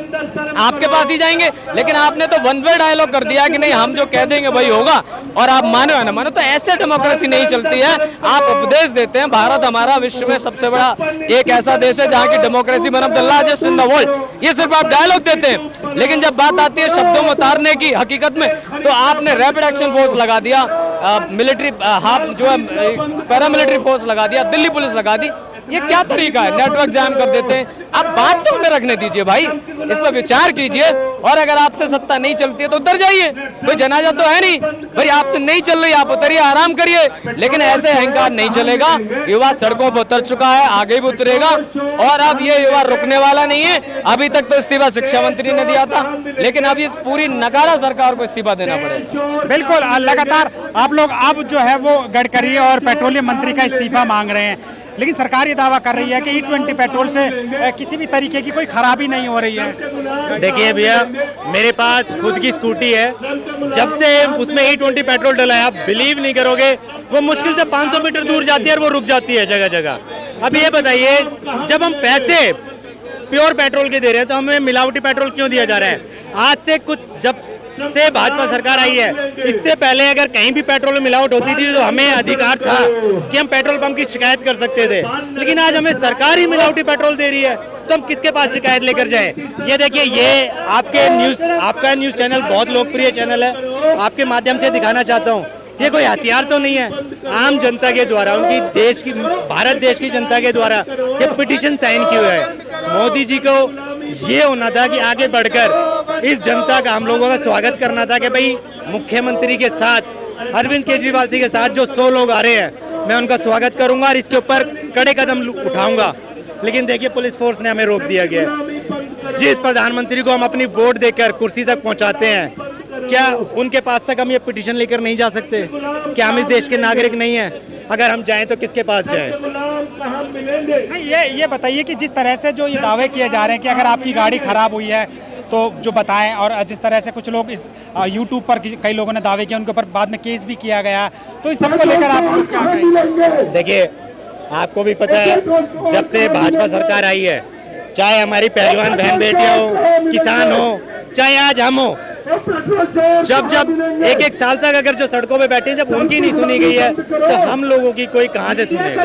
आपके पास ही जाएंगे। लेकिन आपने तो वन वे डायलॉग कर दिया कि नहीं, हम जो कह देंगे वही होगा, और आप मानो या ना मानो। तो ऐसे डेमोक्रेसी नहीं चलती है। आप उपदेश देते हैं। भारत हमारा विश्व में सबसे बड़ा एक ऐसा देश है जहाँ की democracy one of the largest in the world. ये सिर्फ आप डायलॉग देते हैं, लेकिन जब बात आती है शब्दों में उतारने की हकीकत में, तो आपने रैपिड एक्शन फोर्स लगा दिया, मिलिट्री हाफ जो है पैरामिलिट्री फोर्स लगा दिया, दिल्ली पुलिस लगा दी। ये क्या तरीका है? नेटवर्क जाम कर देते हैं। आप बात तो हमें रखने दीजिए भाई, इस पर विचार कीजिए। और अगर आपसे सत्ता नहीं चलती है तो उतर जाइए, कोई जनाजा तो है नहीं भाई। आपसे नहीं चल रही, आप उतरिए, आराम करिए, लेकिन ऐसे अहंकार नहीं चलेगा। युवा सड़कों पर उतर चुका है, आगे भी उतरेगा, और अब ये युवा रुकने वाला नहीं है। अभी तक तो इस्तीफा शिक्षा मंत्री ने दिया था, लेकिन अब इस पूरी नकारा सरकार को इस्तीफा देना पड़ेगा। बिल्कुल, लगातार आप लोग अब जो है वो गडकरी और पेट्रोलियम मंत्री का इस्तीफा मांग रहे हैं, लेकिन सरकार ये दावा कर रही है कि E20 पेट्रोल से किसी भी तरीके की कोई खराबी नहीं हो रही है। देखिए भैया, मेरे पास खुद की स्कूटी है, जब से उसमें E20 पेट्रोल डला है, आप बिलीव नहीं करोगे, वो मुश्किल से 500 मीटर दूर जाती है और वो रुक जाती है जगह जगह। अब ये बताइए, जब हम पैसे प्योर पेट्रोल के दे रहे हैं तो हमें मिलावटी पेट्रोल क्यों दिया जा रहा है? आज से कुछ जब से भाजपा सरकार आई है, इससे पहले अगर कहीं भी पेट्रोल में मिलावट होती थी तो हमें अधिकार था कि हम पेट्रोल पंप की शिकायत कर सकते थे, लेकिन आज हमें सरकार ही मिलावटी पेट्रोल दे रही है, तो हम किसके पास शिकायत लेकर जाएं? ये देखिए, ये आपका न्यूज़ चैनल बहुत लोकप्रिय चैनल है, आपके माध्यम से दिखाना चाहता हूँ, ये कोई हथियार तो नहीं है। आम जनता के द्वारा, उनकी भारत देश की जनता के द्वारा ये पिटीशन साइन की हुई है। मोदी जी को ये होना था कि आगे बढ़कर इस जनता का, हम लोगों का स्वागत करना था कि भाई मुख्यमंत्री के साथ, अरविंद केजरीवाल जी के साथ जो 100 लोग आ रहे हैं, मैं उनका स्वागत करूंगा और इसके ऊपर कड़े कदम उठाऊंगा। लेकिन देखिए, पुलिस फोर्स ने हमें रोक दिया गया। जिस प्रधानमंत्री को हम अपनी वोट देकर कुर्सी तक पहुंचाते हैं, क्या उनके पास तक हम ये पिटीशन लेकर नहीं जा सकते? क्या हम इस देश के नागरिक नहीं हैं? अगर हम जाएं तो किसके पास जाएं? ये बताइए कि जिस तरह से जो ये दावे किए जा रहे हैं कि अगर आपकी गाड़ी खराब हुई है तो जो बताएं, और जिस तरह से कुछ लोग इस YouTube पर कई लोगों ने दावे किए, उनके ऊपर बाद में केस भी किया गया, तो इस सबको लेकर आप लोग क्या कहेंगे? देखिए, आपको भी पता है, जब से भाजपा सरकार आई है, चाहे हमारी पहलवान बहन बेटियां हो, किसान हो, चाहे आज हम हो, जब एक साल तक अगर जो सड़कों पे बैठे हैं, जब उनकी नहीं सुनी गई है, तो हम लोगों की कोई कहां से सुनेगा?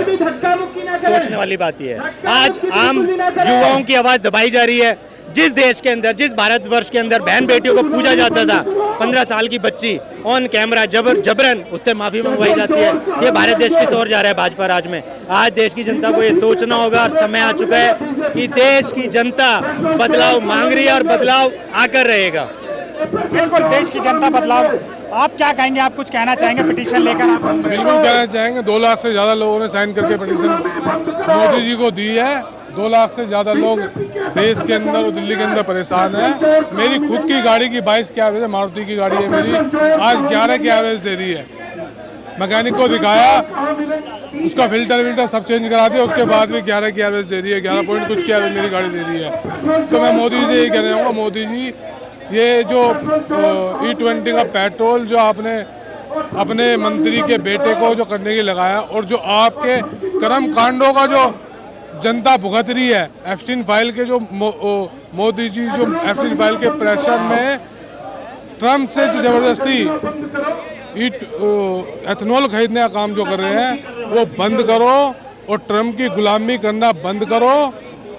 सोचने वाली बात ये है। आज आम युवाओं की आवाज दबाई जा रही है। जिस देश के अंदर, जिस भारतवर्ष के अंदर बहन बेटियों को पूजा जाता था, 15 साल की बच्ची ऑन कैमरा जबरन उससे माफी मंगवाई जाती है। ये भारत देश किस ओर जा रहा है भाजपा राज में? आज देश की जनता को ये सोचना होगा, और समय आ चुका है कि देश की जनता बदलाव मांग रही है और बदलाव आकर रहेगा। बिल्कुल, देश की जनता बदलाव। आप क्या कहेंगे? आप कुछ कहना चाहेंगे पिटीशन लेकर? आप बिल्कुल कहना चाहेंगे। 2 लाख से ज़्यादा लोगों ने साइन करके पिटीशन मोदी जी को दी है। 2 लाख से ज़्यादा लोग देश के अंदर और दिल्ली के अंदर परेशान हैं। मेरी खुद की गाड़ी की 22 की एवरेज है, मारुति की गाड़ी है मेरी, आज 11 की एवरेज दे रही है। मैकेनिक को दिखाया, उसका फिल्टर सब चेंज करा दिया, उसके बाद भी 11 की एवरेज दे रही है, 11 पॉइंट कुछ की एवरेज मेरी गाड़ी दे रही है। तो मैं मोदी जी यही कहना चाहूँगा, मोदी जी ये जो E20 का पेट्रोल जो आपने अपने मंत्री के बेटे को जो करने के लगाया, और जो आपके कर्म कांडों का जो जनता भुगत रही है, एप्स्टीन फाइल के जो मोदी जी जो एप्स्टीन फाइल के प्रेशर में ट्रम्प से जो जबरदस्ती एथेनॉल खरीदने का काम जो कर रहे हैं वो बंद करो, और ट्रम्प की गुलामी करना बंद करो,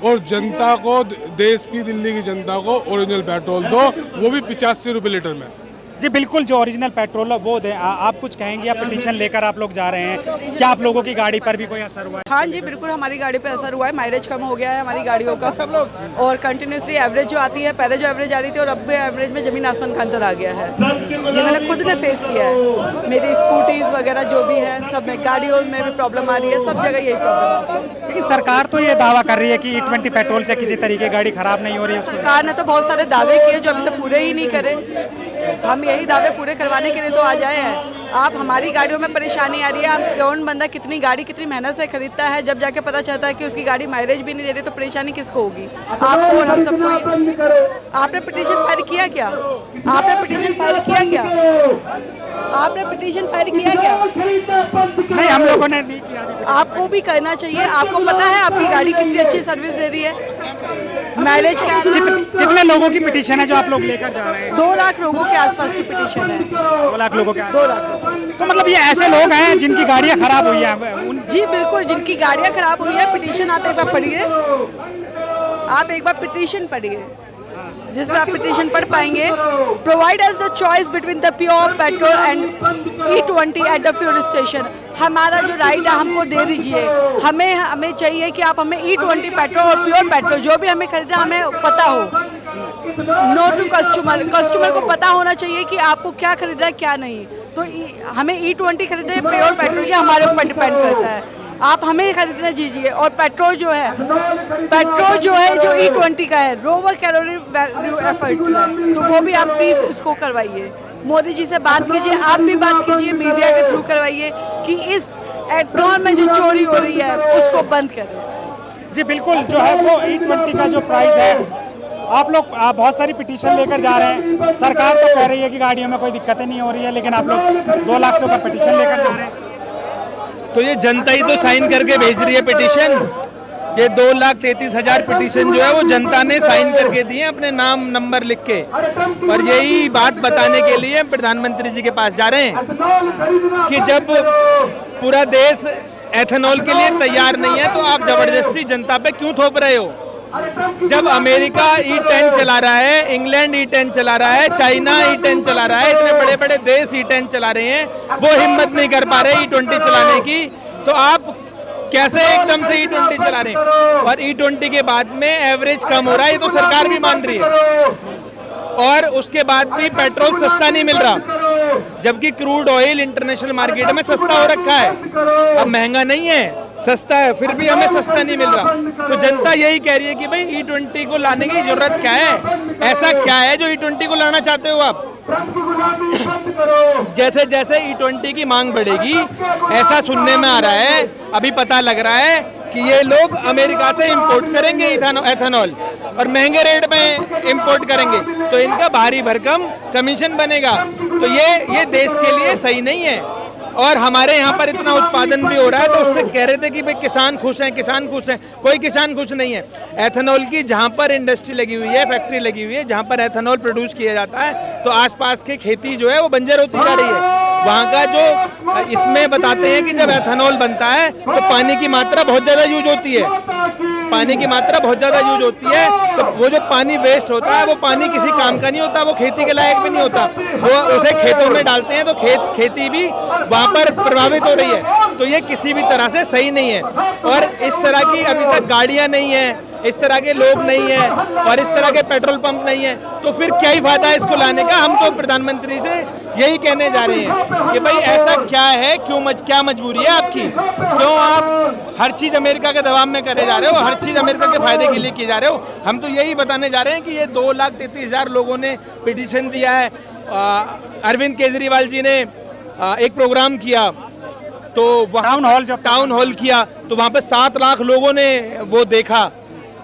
और जनता को, देश की, दिल्ली की जनता को ओरिजिनल पेट्रोल दो, वो भी 85 रुपये लीटर में। जी बिल्कुल, जो ओरिजिनल पेट्रोल है वो दें। आप कुछ कहेंगे? आप पिटीशन लेकर आप लोग जा रहे हैं, क्या आप लोगों की गाड़ी पर भी कोई असर हुआ है? हाँ जी बिल्कुल, हमारी गाड़ी पे असर हुआ है, माइलेज कम हो गया है हमारी गाड़ियों का, और कंटिन्यूसली एवरेज जो आती है, पहले जो एवरेज आ रही थी और अब भी एवरेज में ज़मीन आसमान का अंतर आ गया है। ये मैंने खुद ने फेस किया है, मेरी स्कूटीज़ वगैरह जो भी है सब में, गाड़ियों में भी प्रॉब्लम आ रही है, सब जगह यही प्रॉब्लम आ रही है। लेकिन सरकार तो ये दावा कर रही है कि E20 पेट्रोल से किसी तरीके की गाड़ी खराब नहीं हो रही है। सरकार ने तो बहुत सारे दावे किए जो अभी तक पूरे ही नहीं करे। हम यही दावे पूरे करवाने के लिए तो आ जाए हैं। आप हमारी गाड़ियों में परेशानी आ रही है, आप कौन बंदा कितनी गाड़ी कितनी मेहनत से खरीदता है, जब जाके पता चलता है कि उसकी गाड़ी माइलेज भी नहीं दे रही, तो परेशानी किसको होगी? आपको और हम सबको। आपने पिटीशन फाइल किया क्या? आपने पिटीशन फाइल किया क्या? आपने पिटीशन फाइल किया क्या? नहीं, हम लोगों ने नहीं किया। आपको भी करना चाहिए। आपको पता है आपकी गाड़ी कितनी अच्छी सर्विस दे रही है, माइलेज क्या? कितने लोगों की पिटीशन है जो आप लोग लेकर जा रहे हैं? 2 लाख लोगों के आसपास की पिटीशन है। 2 लाख लोगों के? 2 लाख। तो मतलब ये ऐसे लोग हैं जिनकी गाड़ियाँ खराब हुई हैं? जी बिल्कुल, जिनकी गाड़ियाँ खराब हुई है, पिटीशन आप एक बार पढ़िए, आप एक बार पिटीशन पढ़िए, जिसमें आप पिटीशन पढ़ पाएंगे। Provide as the choice between the pure petrol and E20 at the fuel station. हमारा जो राइट है हमको दे दीजिए। हमें चाहिए कि आप हमें E20 पेट्रोल और प्योर पेट्रोल जो भी हमें खरीदना हमें पता हो। नो टू कस्टमर, कस्टमर को पता होना चाहिए कि आपको क्या खरीदना है क्या नहीं। तो हमें E20 खरीदना प्योर पेट्रोल, ये हमारे ऊपर डिपेंड करता है। आप हमें खरीदने दीजिए। और पेट्रोल जो है जो E20 का है, लोअर कैलोरी वैल्यू एफर्ट है, तो वो भी आप प्लीज़ उसको करवाइए। मोदी जी से बात कीजिए, आप भी बात कीजिए, मीडिया के थ्रू करवाइए कि इस एथेनॉल में जो चोरी हो रही है उसको बंद करें। जी बिल्कुल, जो है वो E20 का जो प्राइस है, आप लोग बहुत सारी पिटीशन लेकर जा रहे हैं। सरकार तो कह रही है कि गाड़ियों में कोई दिक्कतें नहीं हो रही है, लेकिन आप लोग 2 लाख से ऊपर पिटीशन लेकर जा रहे हैं। तो ये जनता ही तो साइन करके भेज रही है पिटीशन। ये 2,33,000 पिटीशन जो है वो जनता ने साइन करके दिए अपने नाम नंबर लिख के, और यही बात बताने के लिए प्रधानमंत्री जी के पास जा रहे हैं कि जब पूरा देश एथेनॉल के लिए तैयार नहीं है तो आप जबरदस्ती जनता पे क्यों थोप रहे हो? जब अमेरिका E10 चला रहा है, इंग्लैंड E10 चला रहा है, चाइना E10 चला रहा है, इतने बड़े बड़े देश E10 चला रहे हैं, वो हिम्मत नहीं कर पा रहे E20 चलाने की, तो आप कैसे एकदम से E20 चला रहे हैं? और E20 के बाद में एवरेज कम हो रहा है, ये तो सरकार भी मान रही है, और उसके बाद भी पेट्रोल सस्ता नहीं मिल रहा, जबकि क्रूड ऑयल इंटरनेशनल मार्केट में सस्ता हो रखा है। अब महंगा नहीं है, सस्ता है, फिर भी हमें सस्ता नहीं मिल रहा। तो जनता यही कह रही है कि भाई E20 को लाने की जरूरत क्या है? ऐसा क्या है जो E20 को लाना चाहते हो आप? जैसे जैसे E20 की मांग बढ़ेगी, ऐसा सुनने में आ रहा है, अभी पता लग रहा है कि ये लोग अमेरिका से इंपोर्ट करेंगे एथेनॉल, और महंगे रेट में इंपोर्ट करेंगे, तो इनका भारी भरकम कमीशन बनेगा। तो ये देश के लिए सही नहीं है। और हमारे यहाँ पर इतना उत्पादन भी हो रहा है, तो उससे कह रहे थे कि भाई किसान खुश हैं, किसान खुश हैं। कोई किसान खुश नहीं है। एथेनॉल की जहाँ पर इंडस्ट्री लगी हुई है, फैक्ट्री लगी हुई है, जहाँ पर एथेनॉल प्रोड्यूस किया जाता है, तो आसपास की खेती जो है वो बंजर होती जा रही है। वहाँ का जो इसमें बताते हैं कि जब एथेनॉल बनता है तो पानी की मात्रा बहुत ज़्यादा यूज होती है, पानी की मात्रा बहुत ज़्यादा यूज होती है, तो वो जो पानी वेस्ट होता है वो पानी किसी काम का नहीं होता, वो खेती के लायक भी नहीं होता, वो उसे खेतों में डालते हैं, तो खेती भी वहाँ पर प्रभावित हो रही है। तो ये किसी भी तरह से सही नहीं है। और इस तरह की अभी तक गाड़ियाँ नहीं हैं, इस तरह के लोग नहीं हैं, और इस तरह के पेट्रोल पंप नहीं है, तो फिर क्या ही फायदा है इसको लाने का? हम तो प्रधानमंत्री से यही कहने जा रहे हैं कि भाई ऐसा क्या है, क्या मजबूरी है आपकी? क्यों आप हर चीज़ अमेरिका के दबाव में करे जा रहे हो, हर चीज़ अमेरिका के फायदे के लिए किए जा रहे हो? हम तो यही बताने जा रहे हैं कि ये 2,33,000 लोगों ने पिटीशन दिया है। अरविंद केजरीवाल जी ने एक प्रोग्राम किया तो वहाँ टाउन हॉल किया तो वहाँ पे 7 लाख लोगों ने वो देखा,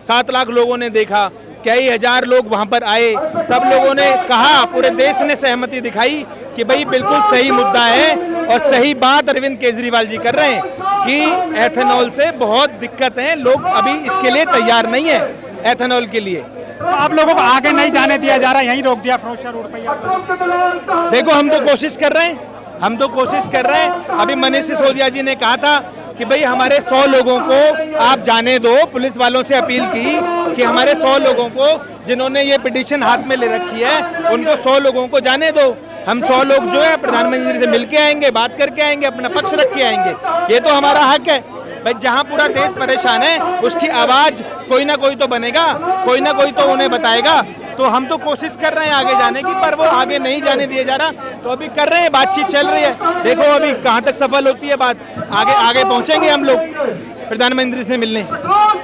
7 लाख लोगों ने देखा, कई हजार लोग वहाँ पर आए, सब लोगों ने कहा, पूरे देश ने सहमति दिखाई कि भाई बिल्कुल सही मुद्दा है और सही बात अरविंद केजरीवाल जी कर रहे हैं कि एथेनॉल से बहुत दिक्कत है, लोग अभी इसके लिए तैयार नहीं है एथेनॉल के लिए। तो आप लोगों को आगे नहीं जाने दिया जा रहा, यहीं रोक दिया फिरोजशाह रोड पर? देखो हम तो कोशिश कर रहे हैं, हम तो कोशिश कर रहे हैं। अभी मनीष सिसोदिया जी ने कहा था कि भाई हमारे 100 लोगों को आप जाने दो, पुलिस वालों से अपील की कि हमारे 100 लोगों को जिन्होंने ये पिटीशन हाथ में ले रखी है उनको 100 लोगों को जाने दो। हम 100 लोग जो है प्रधानमंत्री से मिल के आएंगे, बात करके आएंगे, अपना पक्ष रख के आएंगे, ये तो हमारा हक है भाई। जहाँ पूरा देश परेशान है उसकी आवाज कोई ना कोई तो बनेगा, कोई ना कोई तो उन्हें बताएगा। तो हम तो कोशिश कर रहे हैं आगे जाने की, पर वो आगे नहीं जाने दिए जा रहा, तो अभी कर रहे हैं, बातचीत चल रही है, देखो अभी कहाँ तक सफल होती है बात। आगे आगे पहुँचेंगे हम लोग प्रधानमंत्री से मिलने।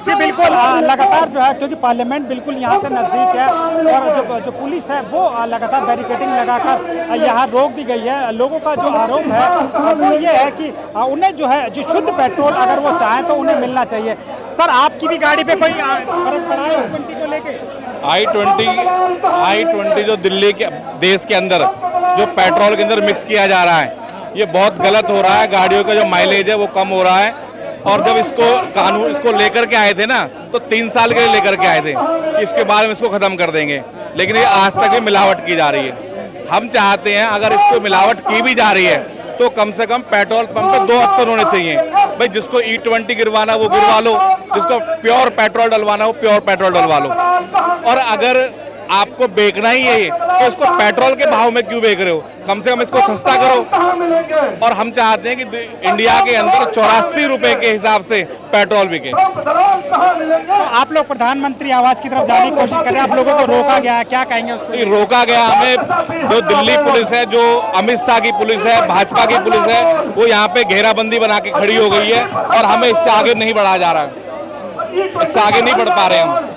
जी बिल्कुल, लगातार जो है क्योंकि पार्लियामेंट बिल्कुल यहाँ से नज़दीक है और जो पुलिस है वो लगातार बैरिकेडिंग लगाकर यहाँ रोक दी गई है। लोगों का जो आरोप है वो ये है कि उन्हें जो है जो शुद्ध पेट्रोल अगर वो चाहें तो उन्हें मिलना चाहिए। सर आपकी भी गाड़ी पे कोई फर्क पड़ा है I-20 को लेके? I-20 जो दिल्ली के देश के अंदर जो पेट्रोल के अंदर मिक्स किया जा रहा है ये बहुत गलत हो रहा है। गाड़ियों का जो माइलेज है वो कम हो रहा है और जब इसको लेकर के आए थे ना तो 3 साल के लिए लेकर के आए थे कि इसके बाद में इसको खत्म कर देंगे, लेकिन ये आज तक भी मिलावट की जा रही है। हम चाहते हैं अगर इसको मिलावट की भी जा रही है तो कम से कम पेट्रोल पंप पे 2 अफसर होने चाहिए भाई। जिसको E20 गिरवाना वो गिरवा लो, जिसको प्योर पेट्रोल डलवाना वो प्योर पेट्रोल डलवा लो। और अगर आपको बेचना ही है तो इसको पेट्रोल के भाव में क्यों बेच रहे हो, कम से कम इसको सस्ता करो। और हम चाहते हैं कि इंडिया के अंदर 84 रुपए के हिसाब से पेट्रोल बिके। तो आप लोग प्रधानमंत्री आवास की तरफ जाने की कोशिश कर रहे हैं, आप लोगों को रोका गया है, क्या कहेंगे उसको? रोका गया हमें, जो दिल्ली पुलिस है, जो अमित शाह की पुलिस है, भाजपा की पुलिस है, वो यहाँ पे घेराबंदी बना के खड़ी हो गई है और हमें इससे आगे नहीं बढ़ाया जा रहा है, इससे आगे नहीं बढ़ पा रहे हम।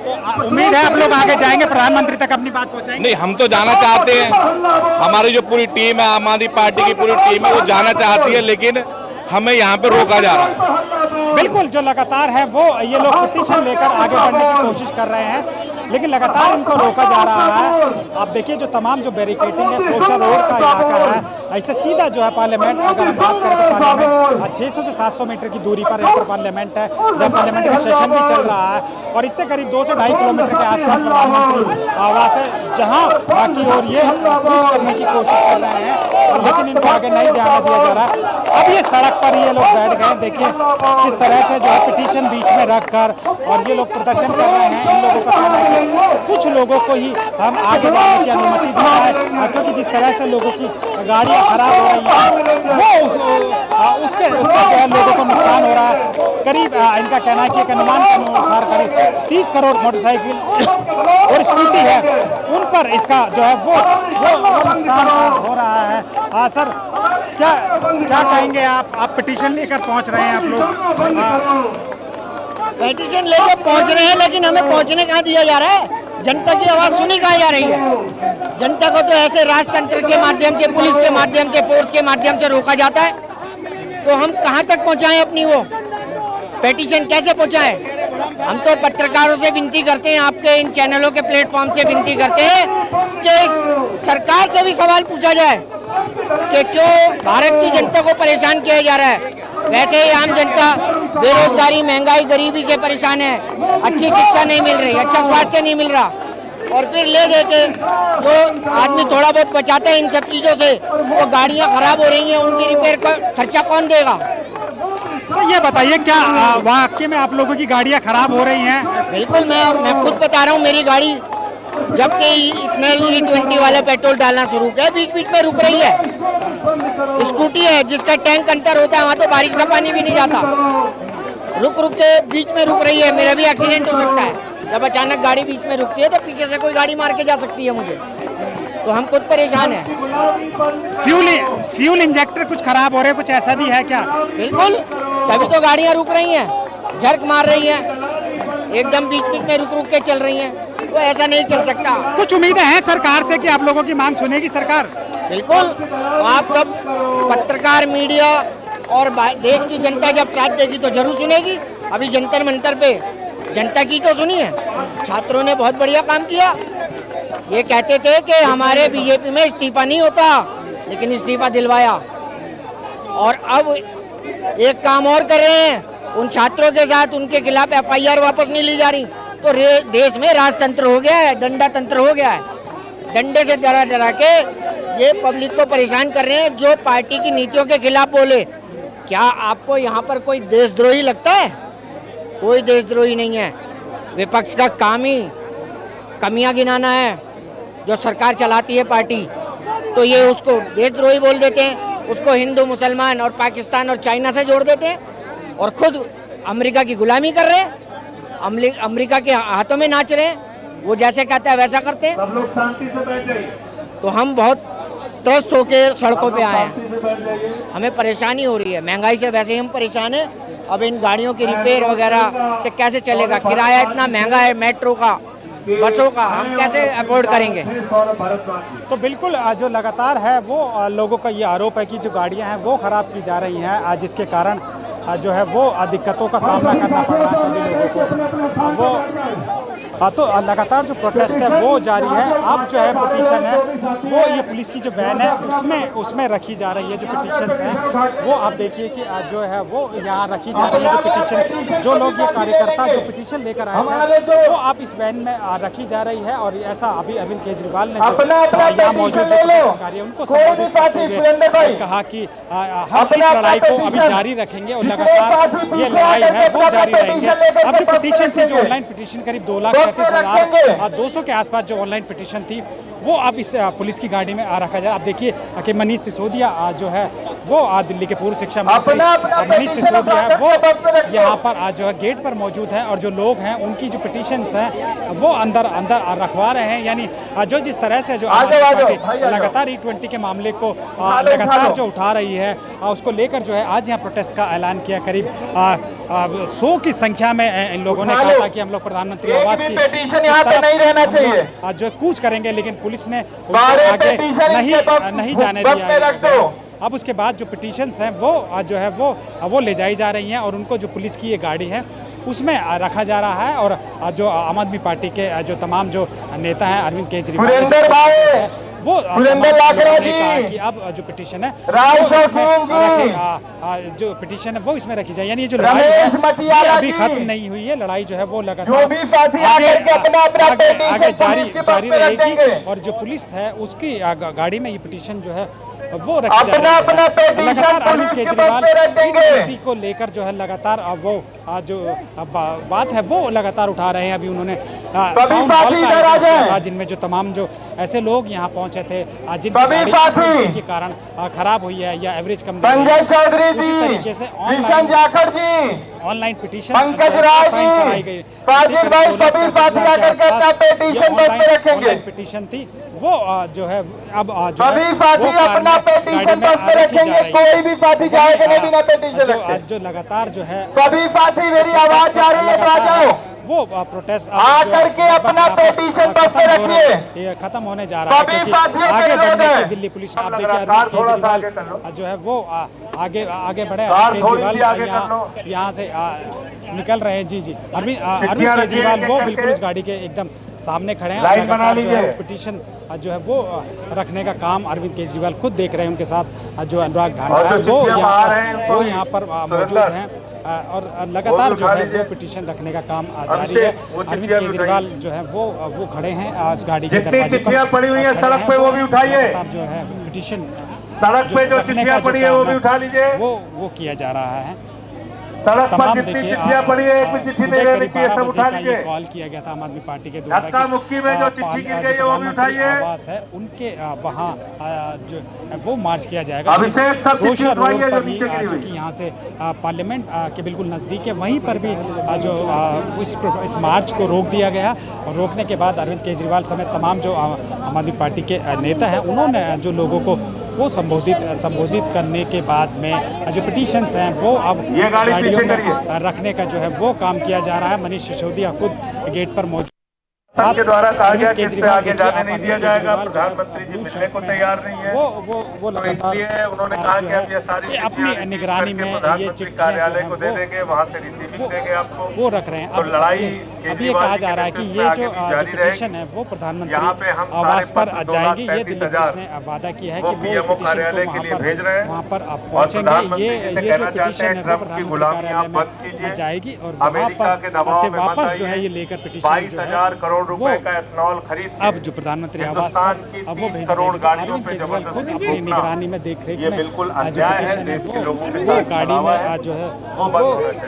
तो उम्मीद है आप लोग आगे जाएंगे, प्रधानमंत्री तक अपनी बात पहुंचाएंगे? नहीं, हम तो जाना चाहते हैं, हमारी जो पूरी टीम है, आम आदमी पार्टी की पूरी टीम है, वो जाना चाहती है, लेकिन हमें यहाँ पे रोका जा रहा है। बिल्कुल, जो लगातार है वो ये लोग पिटीशन लेकर आगे बढ़ने की कोशिश कर रहे हैं, लेकिन लगातार इनको रोका जा रहा है। आप देखिए जो तमाम जो बैरिकेडिंग है फिरोजशाह रोड का इलाका है, ऐसे सीधा जो है पार्लियामेंट, अगर हम बात करें तो पार्लियामेंट 600 से 700 मीटर की दूरी पर यहाँ पर पार्लियामेंट है, जहाँ पार्लियामेंट का सेशन भी चल रहा है और इससे करीब 2 से 2.5 किलोमीटर के आसपास प्रधानमंत्री आवास है, जहाँ की ओर ये अप्रोच करने की कोशिश कर रहे हैं, लेकिन इनको आगे नहीं जाने दिया जा रहा। अब ये सड़क पर ये लोग बैठ गए, देखिए किस तरह से जो है पिटीशन बीच में रखकर और ये लोग प्रदर्शन कर रहे हैं। इन लोगों का कहना है कुछ लोगों को ही हम आगे जाने की अनुमति दी है, क्योंकि जिस तरह से लोगों की गाड़ियां खराब हो रही हैं वो उससे जो है लोगों को नुकसान हो रहा है। करीब इनका कहना है कि एक अनुमान के अनुसार करीब 30 करोड़ मोटरसाइकिल और स्कूटी है, उन पर इसका जो है वो नुकसान हो रहा है। सर क्या कहेंगे आप पिटीशन लेकर पहुंच रहे हैं आप लोग? पिटीशन लेकर पहुंच रहे हैं, लेकिन हमें पहुंचने कहाँ दिया जा रहा है? जनता की आवाज सुनी कहाँ जा रही है? जनता को तो ऐसे राजतंत्र के माध्यम से, पुलिस के माध्यम से, फोर्स के माध्यम से रोका जाता है, तो हम कहाँ तक पहुँचाएं अपनी वो पिटीशन, कैसे पहुँचाएं? हम तो पत्रकारों से विनती करते हैं, आपके इन चैनलों के प्लेटफॉर्म से विनती करते हैं कि सरकार से भी सवाल पूछा जाए कि क्यों भारत की जनता को परेशान किया जा रहा है। वैसे ही आम जनता बेरोजगारी, महंगाई, गरीबी से परेशान है, अच्छी शिक्षा नहीं मिल रही, अच्छा स्वास्थ्य नहीं मिल रहा, और फिर ले दे के जो आदमी थोड़ा बहुत बचाता है इन सब चीज़ों से, वो गाड़ियाँ खराब हो रही हैं, उनकी रिपेयर का खर्चा कौन देगा? तो ये बताइए क्या वाकई में आप लोगों की गाड़ियाँ खराब हो रही हैं? बिल्कुल, मैं खुद बता रहा हूँ, मेरी गाड़ी जब से E20 वाला पेट्रोल डालना शुरू किया बीच बीच में रुक रही है। स्कूटी है जिसका टैंक अंतर होता है, वहाँ तो बारिश का पानी भी नहीं जाता, रुक के बीच में रुक रही है। मेरा भी एक्सीडेंट हो सकता है जब अचानक गाड़ी बीच में रुकती है, तो पीछे से कोई गाड़ी मार के जा सकती है मुझे, तो हम खुद परेशान हैं। फ्यूल इंजेक्टर कुछ खराब हो रहे, कुछ ऐसा भी है क्या? बिल्कुल, तभी तो गाड़ियाँ रुक रही हैं, झर्क मार रही हैं, एकदम बीच बीच में रुक के चल रही हैं, तो ऐसा नहीं चल सकता। कुछ उम्मीदें हैं सरकार से कि आप लोगों की मांग सुनेगी सरकार? बिल्कुल। आप जब पत्रकार, मीडिया और देश की जनता जब साथ देगी तो जरूर सुनेगी। अभी जंतर मंतर पे जनता की तो सुनी है, छात्रों ने बहुत बढ़िया काम किया। ये कहते थे कि हमारे बीजेपी में इस्तीफा नहीं होता, लेकिन इस्तीफा दिलवाया। और अब एक काम और कर रहे हैं, उन छात्रों के साथ उनके खिलाफ FIR वापस नहीं ली जा रही। तो देश में राजतंत्र हो गया है, डंडा तंत्र हो गया है। डंडे से डरा डरा के ये पब्लिक को परेशान कर रहे हैं, जो पार्टी की नीतियों के खिलाफ बोले। क्या आपको यहाँ पर कोई देशद्रोही लगता है? कोई देशद्रोही नहीं है। विपक्ष का काम ही कमियां गिनाना है जो सरकार चलाती है पार्टी, तो ये उसको देशद्रोही बोल देते हैं, उसको हिंदू, मुसलमान और पाकिस्तान और चाइना से जोड़ देते हैं, और खुद अमेरिका की गुलामी कर रहे हैं, अमेरिका के हाथों में नाच रहे हैं। वो जैसे कहता है वैसा करते हैं। सब लोग शांति से बैठ जाइए। तो हम बहुत त्रस्त होकर सड़कों पे आए हैं, हमें परेशानी हो रही है। महंगाई से वैसे ही हम परेशान हैं, अब इन गाड़ियों की रिपेयर वगैरह से कैसे चलेगा? किराया इतना महंगा है, मेट्रो का, बसों का, हम कैसे अफोर्ड करेंगे? तो बिल्कुल जो लगातार है वो लोगं का ये आरोप है कि जो गाड़ियां हैं वो ख़राब की जा रही हैं, जिसके कारण जो है वो दिक्कतों का सामना करना पड़ रहा है सभी लोगों को। वो तो लगातार जो प्रोटेस्ट है वो जारी है। अब जो है पिटीशन है वो ये पुलिस की जो वैन है उसमें रखी जा रही है। जो पिटीशंस हैं वो आप देखिए कि जो है वो यहाँ रखी जा रही है। जो पिटीशन, जो लोग, ये कार्यकर्ता जो पिटीशन लेकर आए हैं वो अब इस वैन में रखी जा रही है। और ऐसा अभी अरविंद केजरीवाल ने यहाँ मौजूद जो अधिकारी है उनको संबोधित करते हुए कहा कि हम इस लड़ाई को अभी जारी रखेंगे और लगातार ये लड़ाई है वो जारी रहेंगे। अब जो पिटीशन थी, जो ऑनलाइन पिटीशन करीब 2,35,200 के आसपास जो ऑनलाइन पिटीशन थी वो अब इस पुलिस की गाड़ी में रखा जाए। आप देखिए कि मनीष सिसोदिया जो है वो दिल्ली के पूर्व शिक्षा मंत्री मनीष सिसोदिया है वो यहाँ पर जो है गेट पर मौजूद हैं, और जो लोग हैं उनकी जो पिटीशंस हैं वो अंदर रखवा रहे हैं। यानी जो जिस तरह से जो लगातार E20 के मामले को लगातार जो उठा रही है उसको लेकर जो है आज यहाँ प्रोटेस्ट का ऐलान किया। करीब 100 की संख्या में इन लोगों ने कहा था कि हम लोग प्रधानमंत्री आवास की जो कूच करेंगे, लेकिन पुलिस ने आगे नहीं जाने दिया। अब उसके बाद जो पिटीशंस हैं वो जो है वो ले जाई जा रही हैं, और उनको जो पुलिस की ये गाड़ी है उसमें रखा जा रहा है। और जो आम आदमी पार्टी के जो तमाम जो नेता हैं, अरविंद केजरीवाल वो कहा कि अब जो पिटीशन है जो पिटीशन है वो इसमें रखी जाए। यानी ये जो लड़ाई है अभी खत्म नहीं हुई है, लड़ाई जो है वो लगातार आगे जारी रहेगी। और जो पुलिस है उसकी गाड़ी में ये पिटीशन जो है वो रखी जा रही है। लगातार अरविंद केजरीवाल E20 को लेकर जो है लगातार वो जो बात है वो लगातार उठा रहे हैं। अभी उन्होंने टाउन हॉल का जिनमें जो तमाम जो ऐसे लोग यहाँ पहुँचे थे जिनकी गाड़ी के कारण खराब हुई है या एवरेज कम, उसी तरीके से ऑनलाइन पिटीशन कराई गई। ऑनलाइन पिटीशन थी वो जो है अब जो जो लगातार जो है वो प्रोटेस्ट खत्म होने जा रहा है, क्योंकि आगे बढ़ने की दिल्ली पुलिस, आप देखिए अरविंद केजरीवाल जो है वो आगे बढ़े। केजरीवाल यहाँ से निकल रहे हैं। जी अरविंद केजरीवाल वो बिल्कुल उस गाड़ी के एकदम सामने खड़े हैं। लगातार जो है पिटीशन जो है वो रखने का काम अरविंद केजरीवाल खुद देख रहे हैं। उनके साथ जो अनुराग ढांडा है वो यहाँ पर मौजूद हैं, और लगातार जो है वो पिटीशन रखने का काम जारी है। अरविंद केजरीवाल जो है वो खड़े हैं आज गाड़ी के दरवाजे पर पड़ी हुई है सड़क पे, वो भी उठाइए। लगातार जो है पिटीशन सड़क पे जो चिट्ठियां पड़ी है वो भी उठा लीजिए, वो किया जा रहा है। सड़क पर जितनी चिट्ठियां पड़ी है, एक भी चिट्ठी नहीं रहनी चाहिए, सब उठा लीजिए। कॉल किया गया था आम आदमी पार्टी के द्वारा कि मुक्की में जो चिट्ठी गिर गई है वो भी उठाइए। आवास है उनके वहाँ जो वो मार्च किया जाएगा रोशा रोड पर भी, जो कि यहाँ से पार्लियामेंट के बिल्कुल नज़दीक है, वहीं पर भी जो इस मार्च को रोक दिया गया। और रोकने के बाद अरविंद केजरीवाल समेत तमाम जो आम आदमी पार्टी के नेता हैं उन्होंने जो लोगों को वो संबोधित करने के बाद में जो पिटीशंस हैं वो अब गाड़ियों में रखने का जो है वो काम किया जा रहा है। मनीष सिसोदिया खुद गेट पर मौजूद साथ के द्वारा कहा गया अरविंद कि इस पे केजरीवाल आगे देखिए, जाने आप नहीं अरविंद दिया जाएगा। केजरीवाल जो है प्रधानमंत्री जी ब्लू मिलने शर्ट को में तैयार नहीं है। वो तो लगातार इसलिए उन्होंने कहा जो कि है अब ये सारी ये चिट्ठियां अपनी रिसीव निगरानी करके में ये प्रधानमंत्री चिट्ठियां जो कार्यालय हैं को दे देंगे, वहां से रिसीविंग देंगे आपको। वो रख रहे हैं। तो लड़ाई अब ये कहा जा रहा है कि ये जो पिटीशन है वो प्रधानमंत्री आवास पर जाएंगी। ये दिल्ली पुलिस ने वादा किया है कि वो पिटीशन को वहाँ पर पहुँचेंगे। ये जो पिटीशन है वो प्रधानमंत्री कार्यालय में जाएगी और वहाँ पर से वापस जो है ये लेकर पिटीशन जो है वो अब जो प्रधानमंत्री आवास पर अब वो भेजी जाएगी। अरविंद केजरीवाल खुद अपनी निगरानी में देख रेख में जो पिटीशन है वो गाड़ी में जो है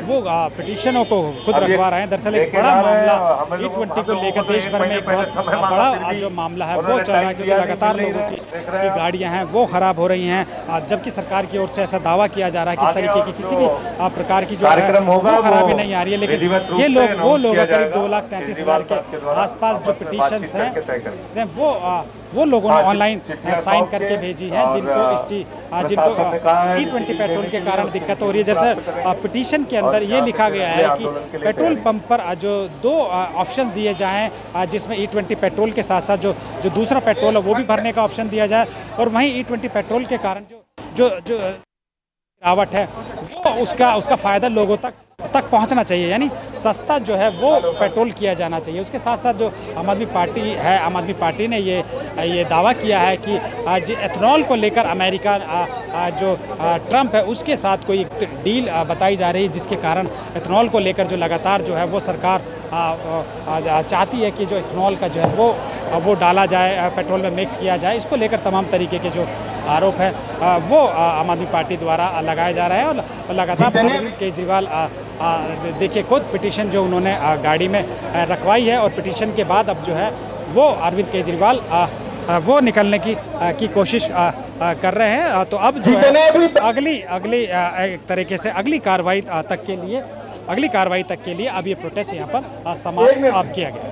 वो पिटीशनों को खुद रखवा रहे हैं। दरअसल एक बड़ा मामला E20 को लेकर देश भर में एक बहुत बड़ा जो मामला है वो चल रहा है, क्योंकि लगातार लोगों की गाड़ियां हैं वो खराब हो रही हैं, जबकि सरकार की ओर से ऐसा दावा किया जा रहा है कि इस तरीके की किसी भी प्रकार की जो है वो खराबी नहीं आ रही है। लेकिन ये लोग वो लोग करीब 2,33,000 के आसपास जो पिटीशंस हैं वो लोगों ने ऑनलाइन साइन करके भेजी है, जिनको E20 पेट्रोल के कारण दिक्कत हो रही है। जैसे पिटीशन के अंदर ये लिखा गया है कि पेट्रोल पंप पर जो 2 ऑप्शन दिए जाएं, जिसमें E20 पेट्रोल के साथ साथ जो दूसरा पेट्रोल है वो भी भरने का ऑप्शन दिया जाए, और वहीं E20 पेट्रोल के कारण जो गिरावट है वो उसका फ़ायदा लोगों तक पहुंचना चाहिए, यानी सस्ता जो है वो पेट्रोल किया जाना चाहिए। उसके साथ साथ जो आम आदमी पार्टी है, आम आदमी पार्टी ने ये दावा किया है कि एथनॉल को लेकर अमेरिका जो ट्रंप है उसके साथ कोई डील बताई जा रही है, जिसके कारण एथनॉल को लेकर जो लगातार जो है वो सरकार चाहती है कि जो एथनॉल का जो है वो डाला जाए, पेट्रोल में मिक्स किया जाए। इसको लेकर तमाम तरीके के जो आरोप है वो आम आदमी पार्टी द्वारा लगाए जा रहे हैं। और लगातार अरविंद केजरीवाल देखिए खुद पिटीशन जो उन्होंने गाड़ी में रखवाई है, और पिटीशन के बाद अब जो है वो अरविंद केजरीवाल वो निकलने की कोशिश कर रहे हैं। तो अब जो है अगली एक तरीके से अगली कार्रवाई तक के लिए अब ये प्रोटेस्ट यहाँ पर समाप्त किया गया।